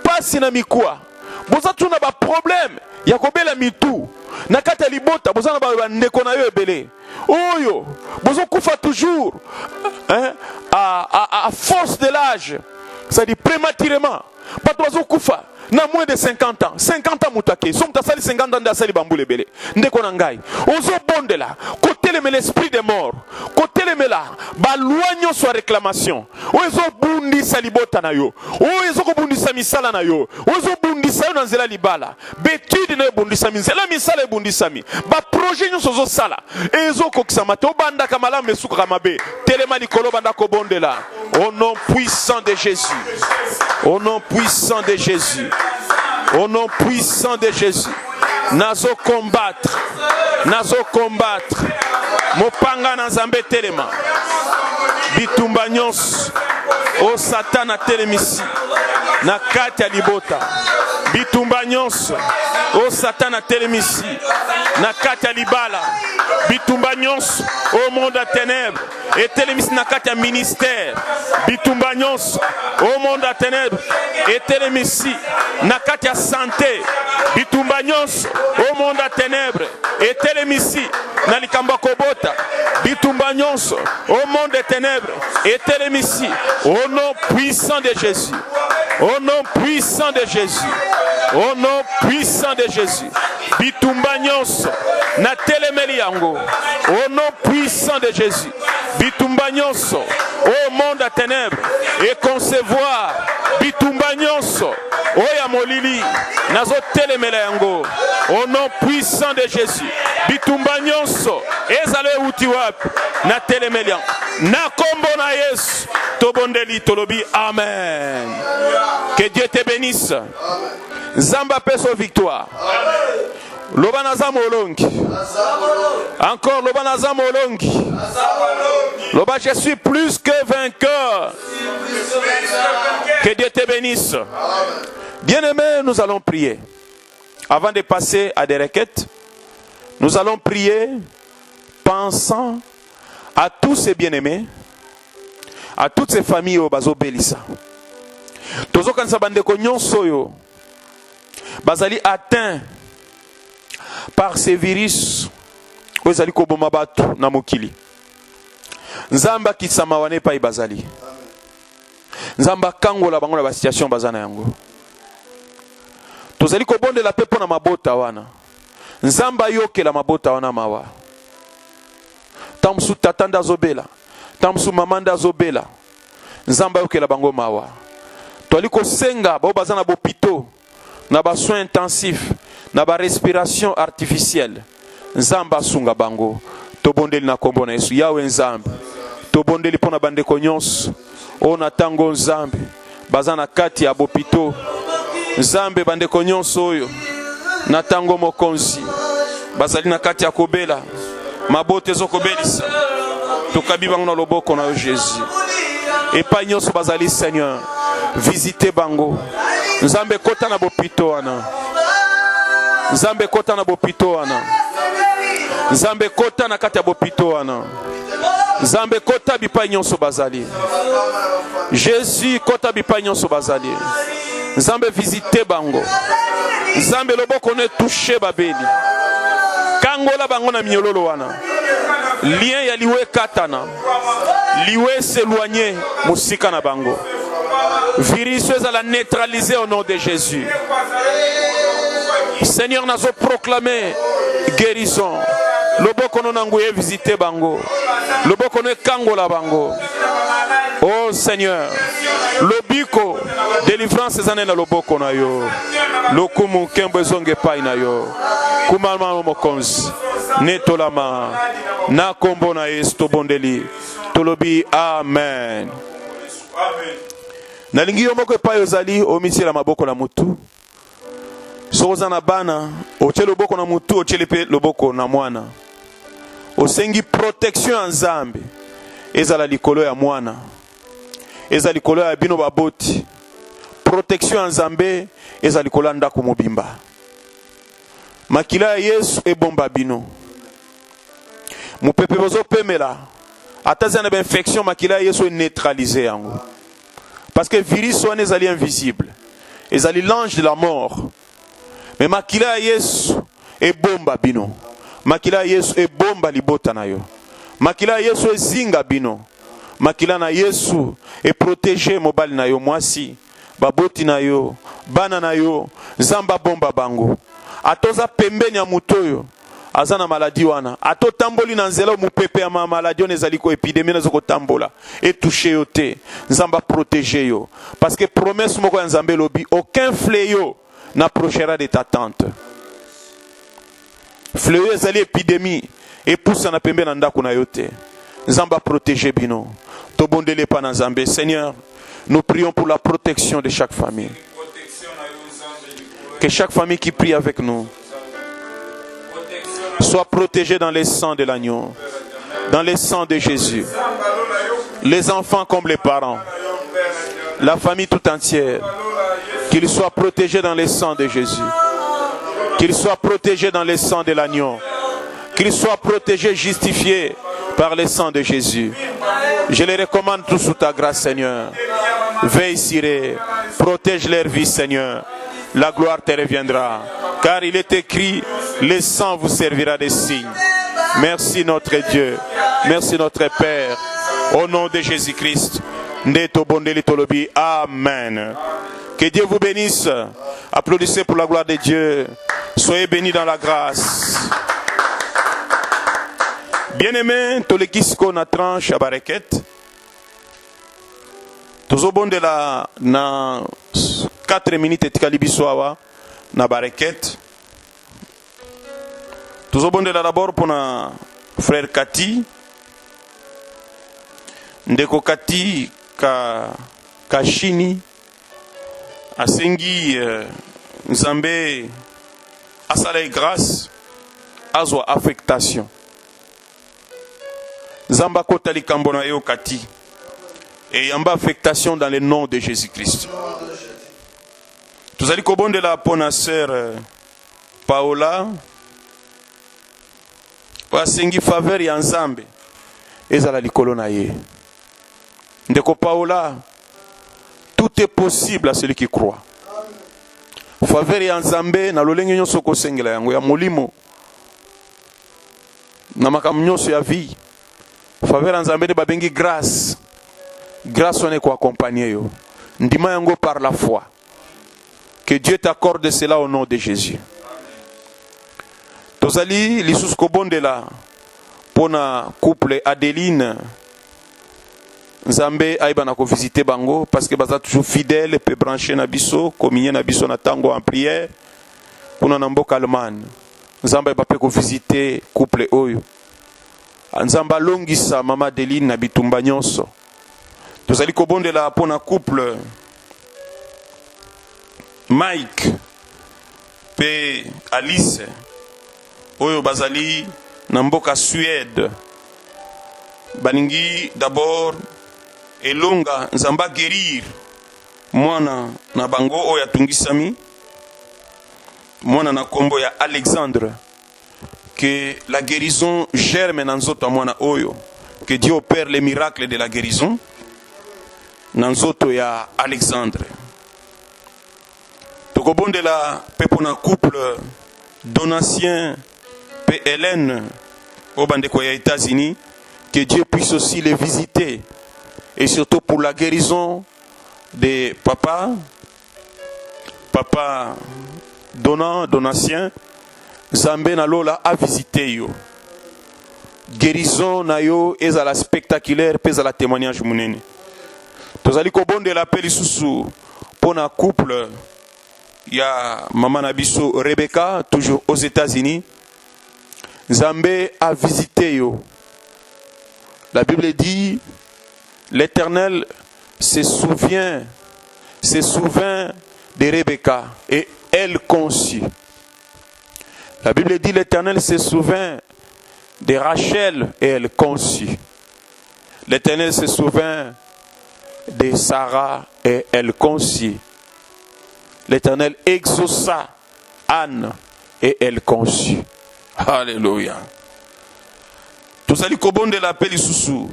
Speaker 1: Pasi na mikwa. Boza tuna ba problème ya kobela mitu. Nakata libota bozana ba ndeko na yo ebele. Oyo bozo kufa toujours à force de l'âge. C'est-à-dire prématurément. Pas bozo kufa na moins de 50 ans. 50 ans mutake. Som ta sali 50 ans da sali bambule bele. Ndeko na ngai. Ozo bondela. Côté le l'esprit des morts. Côté le mela ba loigno soit réclamation. Ozo bundi salibota na yo. Ozo ko bundi samisala na yo. Ozo bundi sa na nzela libala. Betude na bundi samisala misala bundi sami. Ba projet nyo sozo sala. Ezo ko kisama to banda kamala mesuka kamabe. Telema likolo banda ko bondela. Au nom puissant de Jésus. Au nom puissant de Jésus. Au nom puissant de Jésus. Nazo combattre. Nazo combattre. Mopanga na Nzambe telema. Bitumba nyos. O satana telemisi. Na kati ya libota. Bitumba nyos. O satana telemisi. Na kati ya libala. Bitumba nyos. Au monde à ténèbres. Et telemisi na kati ya ministère. Bitumba nyos. Au monde à ténèbres. Et telemisi na kati ya santé. Bitumba nyos. Au monde à ténèbres. Et telemisi na likamba kobota. Bitumba nyos. Au monde des ténèbres. Et telemisi. Au nom puissant de Jésus. Au nom puissant de Jésus. Au nom puissant de Jésus. Bitumba nyos na telemeli yango. Au nom puissant de Jésus. Bitumba nyonso au monde à ténèbres et concevoir bitumba nyonso oya molili nazo telemela yango au nom puissant de Jésus. Bitumba nyonso ezale uti wapi na telemela na kombo na Yesu tobondeli tolobi amen. Que Dieu te bénisse. Zamba peso victoire. Lobanaza molongi. Encore Lobanaza molongi. Loba, je suis plus que vainqueur. Que Dieu te bénisse. Bien-aimés, nous allons prier. Avant de passer à des requêtes, nous allons prier pensant à tous ces bien-aimés, à toutes ces familles au Bazo Belissa. Tozo kanisa bandeko nyonso yo bazali atteint par ces virus ozali koboma batu na mokili. Nzamba kisama wane pa ibazali. Nzamba kangola bango na ba situation bazana yango. Tozali kobondela pepo na mabota wana. Nzamba yokela mabota wana mawa. Tamsu tatanda zobela. Tamsu mamanda zobela. Nzamba yokela bango mawa. Toali kosenga ba bazana bopito na ba soins intensifs na ba respiration artificielle. Nzamba sunga bango. Tobondeli na kombo na Yesu. Yawe nzambe. Tobondeli pona bandeko nyonso. Ona tango nzambe. Bazana kati ya bopito. Nzambe bandeko nyonso oyo. Na tango mokonzi. Bazali na kati ya kobela. Mabote zo kobelisa. Tokabi bango na loboko na Jésus. Et pa nyonso bazali Seigneur. Visitez bango. Nzambe kota na bopito wana. Nzambe kota na bopito wana. Nzambe kota na kati ya bopito wana. Nzambe kota bipa nyonso bazali. Jésus kota bipa nyonso bazali. Nzambe visitez bango. Nzambe loboko ne touché babeli. Kangola bango na miololo wana. Lien ya liwe katana. Liwe s'éloigner musika na bango. Virus à la neutraliser au nom de Jésus. Seigneur, nous avons proclamé guérison. Le boko no nanguye visiter bango. Le boko no kangola bango. Oh Seigneur, le biko délivrance zané na le boko na yo. Le kumu kembe zonge pai na yo. Kumalma mokonzi. Netolama. Na kombo na Yesu bondeli. Tolobi amen. Amen. Nalingi yo moko epai ozali omisila maboko na mutu. Soza na bana, oche loboko na mutu, oche lepe loboko na mwana. Osengi protection en Nzambe. Ezala likolo ya mwana. Ezala likolo ya bino baboti. Protection en Nzambe, ezala likolo ndako mobimba. Makila ya Yesu ebomba bino. Mupepe bozo pemela. Atazi na infection makila ya Yesu neutraliser yango. Parce que le virus soit invisible. Et c'est l'ange de la mort. Mais makila Yesu est bomba bino. Makila Yesu est bomba libota na yo. Makila Yesu est zinga bino. Makila na Yesu est protégé mobile na yo mwasi. Baboti na yo. Bana na yo. Zamba bomba bango. Atoza pembeni ya mutoyo. Azana maladie wana. Ato tamboli na nzela mupepe ya maladie nezali ko épidémie nazoko tambola. Et touché yo te. Nzamba protéger yo. Parce que promesse moko ya Nzambe lobi aucun fléau n'approchera de ta tente. Fléau ezali épidémie et pousse na pembe na ndako na yo te. Nzamba protéger bino. To bondele pa na Nzambe. Seigneur, nous prions pour la protection de chaque famille. Que chaque famille qui prie avec nous soit protégé dans les sangs de l'agneau, dans les sangs de Jésus. Les enfants comme les parents, la famille tout entière, qu'ils soient protégés dans les sangs de Jésus, qu'ils soient protégés dans les sangs de l'agneau, qu'ils soient protégés, justifiés par les sangs de Jésus. Je les recommande tous sous ta grâce, Seigneur. Veille, Siré, protège leur vie, Seigneur. La gloire te reviendra. Car il est écrit, le sang vous servira de signe. Merci notre Dieu. Merci notre Père. Au nom de Jésus-Christ. Amen. Que Dieu vous bénisse. Applaudissez pour la gloire de Dieu. Soyez bénis dans la grâce. Bien-aimés, tous les qui na tranche à bareket. Tous au bon de la na 4 minutes et tikalibisoawa na bareket. Tous au bon de la d'abord pour na frère Kati. Ndeko Kati Kashini asengi Nzambe asala grâce azwa affectation Zamba kota likambo na yo kati et yamba affectation dans le nom de Jésus-Christ. Tuzali kobondela pona sœur Paola wasengi faveur ya Nzambe ezala likolo na ye. Ndeko Paola, tout est possible à celui qui croit. Faveur ya Nzambe na lolenge nyonso kosengela yango ya molimo na makambo nyonso ya vie. Faveur ya Nzambe de babengi grâce. Grâce on est ko accompagner yo. Ndima yango par la foi. Que Dieu t'accorde cela au nom de Jésus. Tozali lisusu kobondela pona couple Adeline Nzambe aiba na ko visiter bango parce que baza toujours fidèle pe brancher na biso communier na biso na tango en prière kuna na mboka Allemagne. Nzambe ba pe ko visiter couple oyo. Nzamba longisa mama Adeline na bitumba nyonso. Tozali kobondela pona couple Mike pe Alice oyo bazali na mboka Suède. Baningi d'abord elonga Nzamba guérir mwana na bango oyo atungisami mwana na kombo ya Alexandre, que la guérison germe dans nzoto mwana oyo, que Dieu opère les miracles de la guérison dans nzoto ya Alexandre. Tokobondela pepona couple Donatien pe Hélène au bandeko ya États-Unis, que Dieu puisse aussi les visiter et surtout pour la guérison de papa Donatien. Zambé na lola a visité yo. Guérison na yo est à la spectaculaire, pèse à la témoignage munene. Tozali kobonde la peli susu pona couple ya maman nabiso Rebecca toujours aux États-Unis. Zambé a visité yo. La Bible dit l'Éternel se souvint de Rebecca et elle conçut. La Bible dit l'Éternel se souvint de Rachel et elle conçut. L'Éternel se souvint de Sarah et elle conçut. L'Éternel exauça Anne et elle conçut. Alléluia. Tozali kobonde la peli susu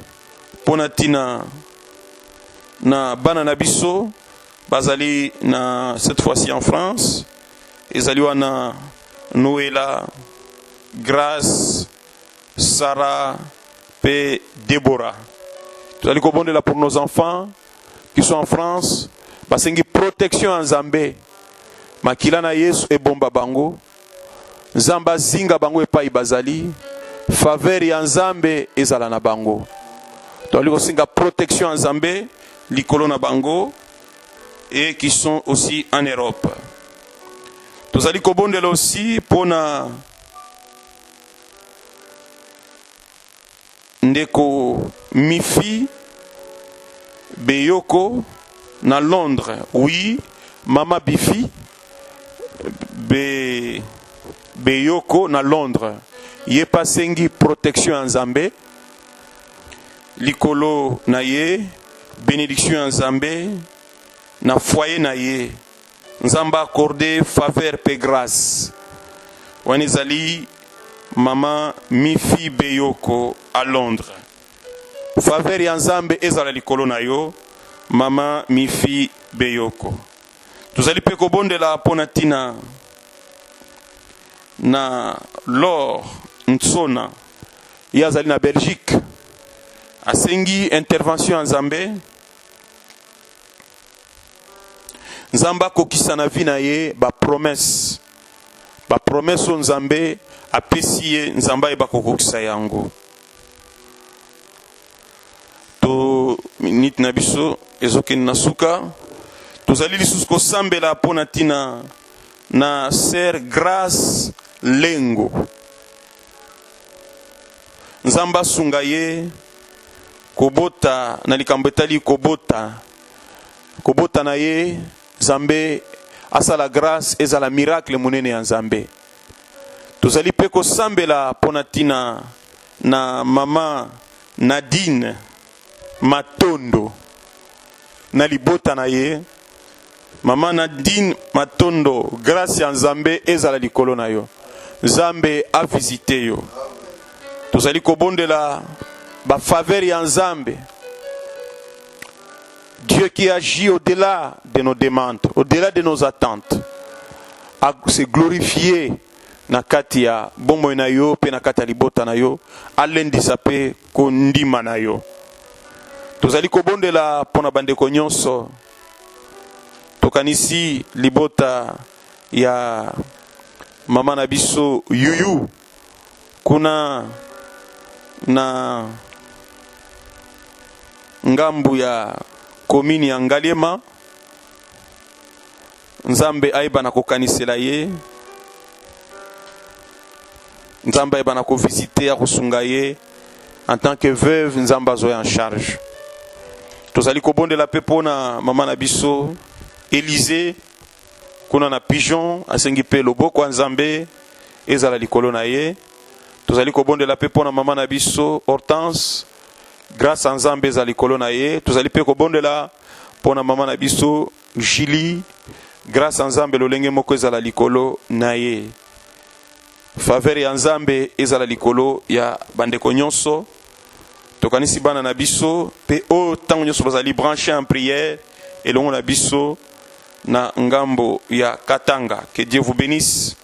Speaker 1: ponatina na bana na biso bazali na cette fois-ci en France ezali wana Noëlla, Grâce, Sarah et Déborah. Nous allons commander là pour nos enfants qui sont en France. Basengi protection en Zambé. Makila na Yesu e bomba bango. Zamba zinga bango e pa ibazali. Faveur en Zambé ezala na bango. Nous allons singa protection en Zambé, likolo na bango et qui sont aussi en Europe. Nous allons kobondela aussi pour na ndeko Mifi Beyoko na Londres. Oui, Mama Bifi Beyoko na Londres. Ye pasengi protection en Zambé. Likolo na ye, bénédiction en Zambé. Na foyer na ye. Nzamba accordé faveur pe grâce. Wanizali Mama Mifi Beyoko à Londres. Faveur ya Nzambe ezala likolo na yo. Mama Mifi Beyoko. Tuzali pe kobondela ponatina na Lor Ntsona yazali na Belgique. Asengi intervention en Zambé. Nzamba kokisa na vi na ye ba promesse o Nzambe apesi ye Nzamba e ba kokisa yango to minute na biso ezoki na suka tozali lisusu kosambela pona tina na Sœur Grâce Lengo. Nzamba sunga ye kobota na likambo etali kobota na ye Zambé asa la grâce et à la miracle monene en Zambé. tozali pe kosambela ponatina na mama Nadine Matondo na libota na ye. Mama Nadine Matondo, grâce ya Nzambe ezala likolo na yo. Nzambe a visité yo. Tozali kobondela ba faveur ya Nzambe. Dieu qui agit au-delà de nos demandes, au-delà de nos attentes, a se glorifié na kati ya bombo na yo pe na kati ya libota na yo, alendisa pe kondima na yo. Tozali kobondela pona bandeko nyonso. Tokanisi libota ya mama na biso Yuyu kuna na ngambu ya komini ya Ngaliema. Nzambe aiba na kokanisela ye, Nzambe aiba na ko visiter ya kosunga ye en tant que veuve. Nzambe azoya en charge. Tozali kobondela pe pona mama na biso Élysée kuna na Pigeon asengi pe loboko ya Nzambe ezala likolo na ye. Tozali kobondela pe pona mama na biso Hortense, grâce à Nzambe ezala likolo na ye. Tozali pe kobondela pona mama na biso Julie, grâce à Nzambe lolenge moko ezala likolo na ye. Faveur ya Nzambe ezala likolo ya bandeko nyonso. Tokanisi bana na biso pe o tango nyonso bazali branché en prière elongo na biso na ngambo ya Katanga. Que Dieu vous bénisse,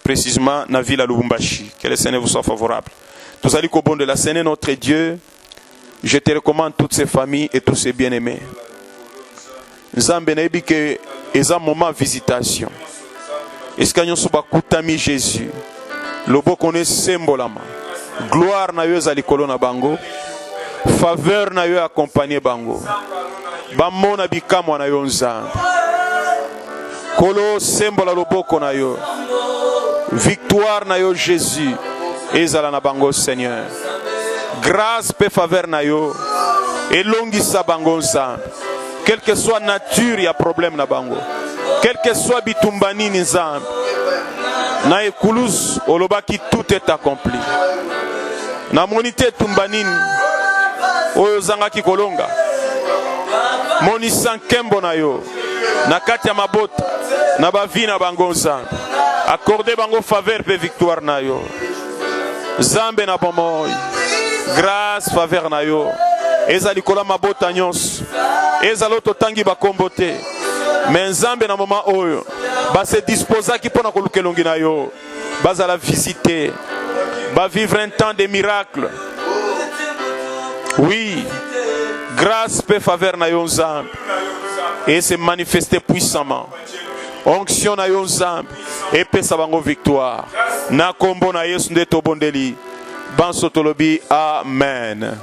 Speaker 1: précisément na ville à Lubumbashi. Que le Seigneur vous soit favorable. Tozali kobondela Seigneur notre Dieu. Je te recommande toutes ces familles et tous ces bien-aimés. Nzambe na yebi ke eza moment visitation. Eska nyonso bakutami Jésus. Lobo kone sembolama. Gloire na yo ezali likolo na bango. Faveur na yo accompagner bango. Bamona bikamwa na yo Nzambe. Kolo sembola loboko na yo. Victoire na yo Jésus. Ezala na bango Seigneur. Grâce pe faveur na yo. Elongisa bango Nzambe. Quelle que soit nature, il y a problème na bango. Quel que soit bitumbani Nzambe. Na ekulus olobaki tout est accompli. Na monité tumbanini oyo zangaki kolonga. Moni sankembo na yo. Na kati ya mabota na bavi na bango Nzambe. Accordez bango faveur pe victoire na yo. Nzambe na bomoi. Grâce faveur na yo. Eza likola mabota nyonso. Eza loto tangi bakombo te. Mais Nzambe na moment oyo ba se disposa ki pona kolukelongi na yo. Baza la visiter. Ba vivre un temps de miracles. Oui. Grâce pe faveur na yo Nzambe. Et se manifester puissamment. Onction na yo Nzambe. Et pesa bango victoire. Na kombo na Yesu nde tobondeli. Banso tolobi amen.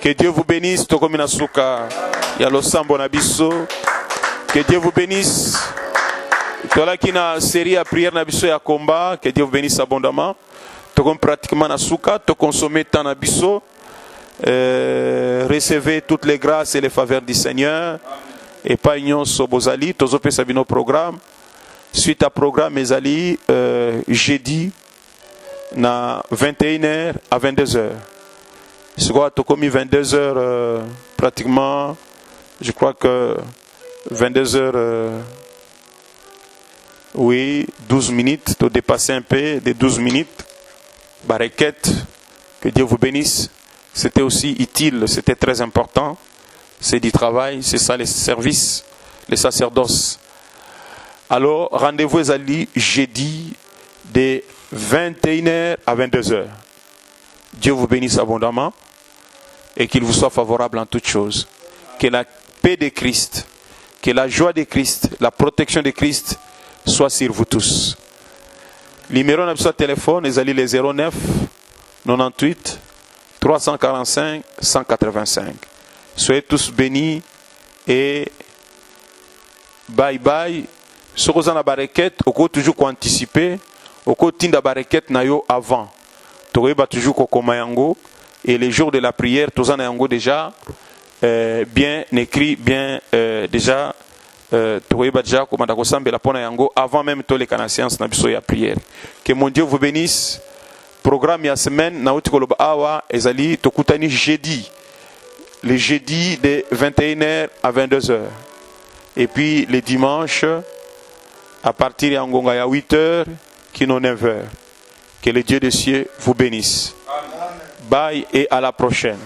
Speaker 1: Que Dieu vous bénisse. Tokomina suka ya losambo na biso. Que Dieu vous bénisse. Tola qui na série à prière na biso ya combat. Que Dieu vous bénisse abondamment. Tokom pratiquement na suka. To consommer tant na biso. Recevez toutes les grâces et les faveurs du Seigneur. Et pas union sobozali. Tozope sabino programme. Suite à programme ezali jeudi na 21h à 22h. C'est quoi, Tokomi 22h pratiquement, je crois que 22h, oui, 12 minutes, tu dépasser un peu de 12 minutes. Baraquette, que Dieu vous bénisse. C'était aussi utile, c'était très important. C'est du travail, c'est ça les services, les sacerdoces. Alors, rendez-vous ezali jeudi de 21h à 22h. Dieu vous bénisse abondamment et qu'il vous soit favorable en toutes choses. Que la paix de Christ, que la joie de Christ, la protection de Christ soit sur vous tous. Numéro de téléphone, ezali les 09 98 345 185. Soyez tous bénis et bye bye. Ce que vous avez barquette, au côté toujours anticiper, au côté de barquette nayo avant. Tu vas toujours kokoma yango et les jours de la prière, tous en yango déjà bien écrit, bien déjà avant même tous les séance na prière. Que mon Dieu vous bénisse. Programme ya semaine na utikoloba awa ezali tokutani jeudi. Le jeudi de 21h à 22h. Et puis les dimanches à partir de 8h qui n'ont 9h. Que le Dieu des cieux vous bénisse. Bye et à la prochaine.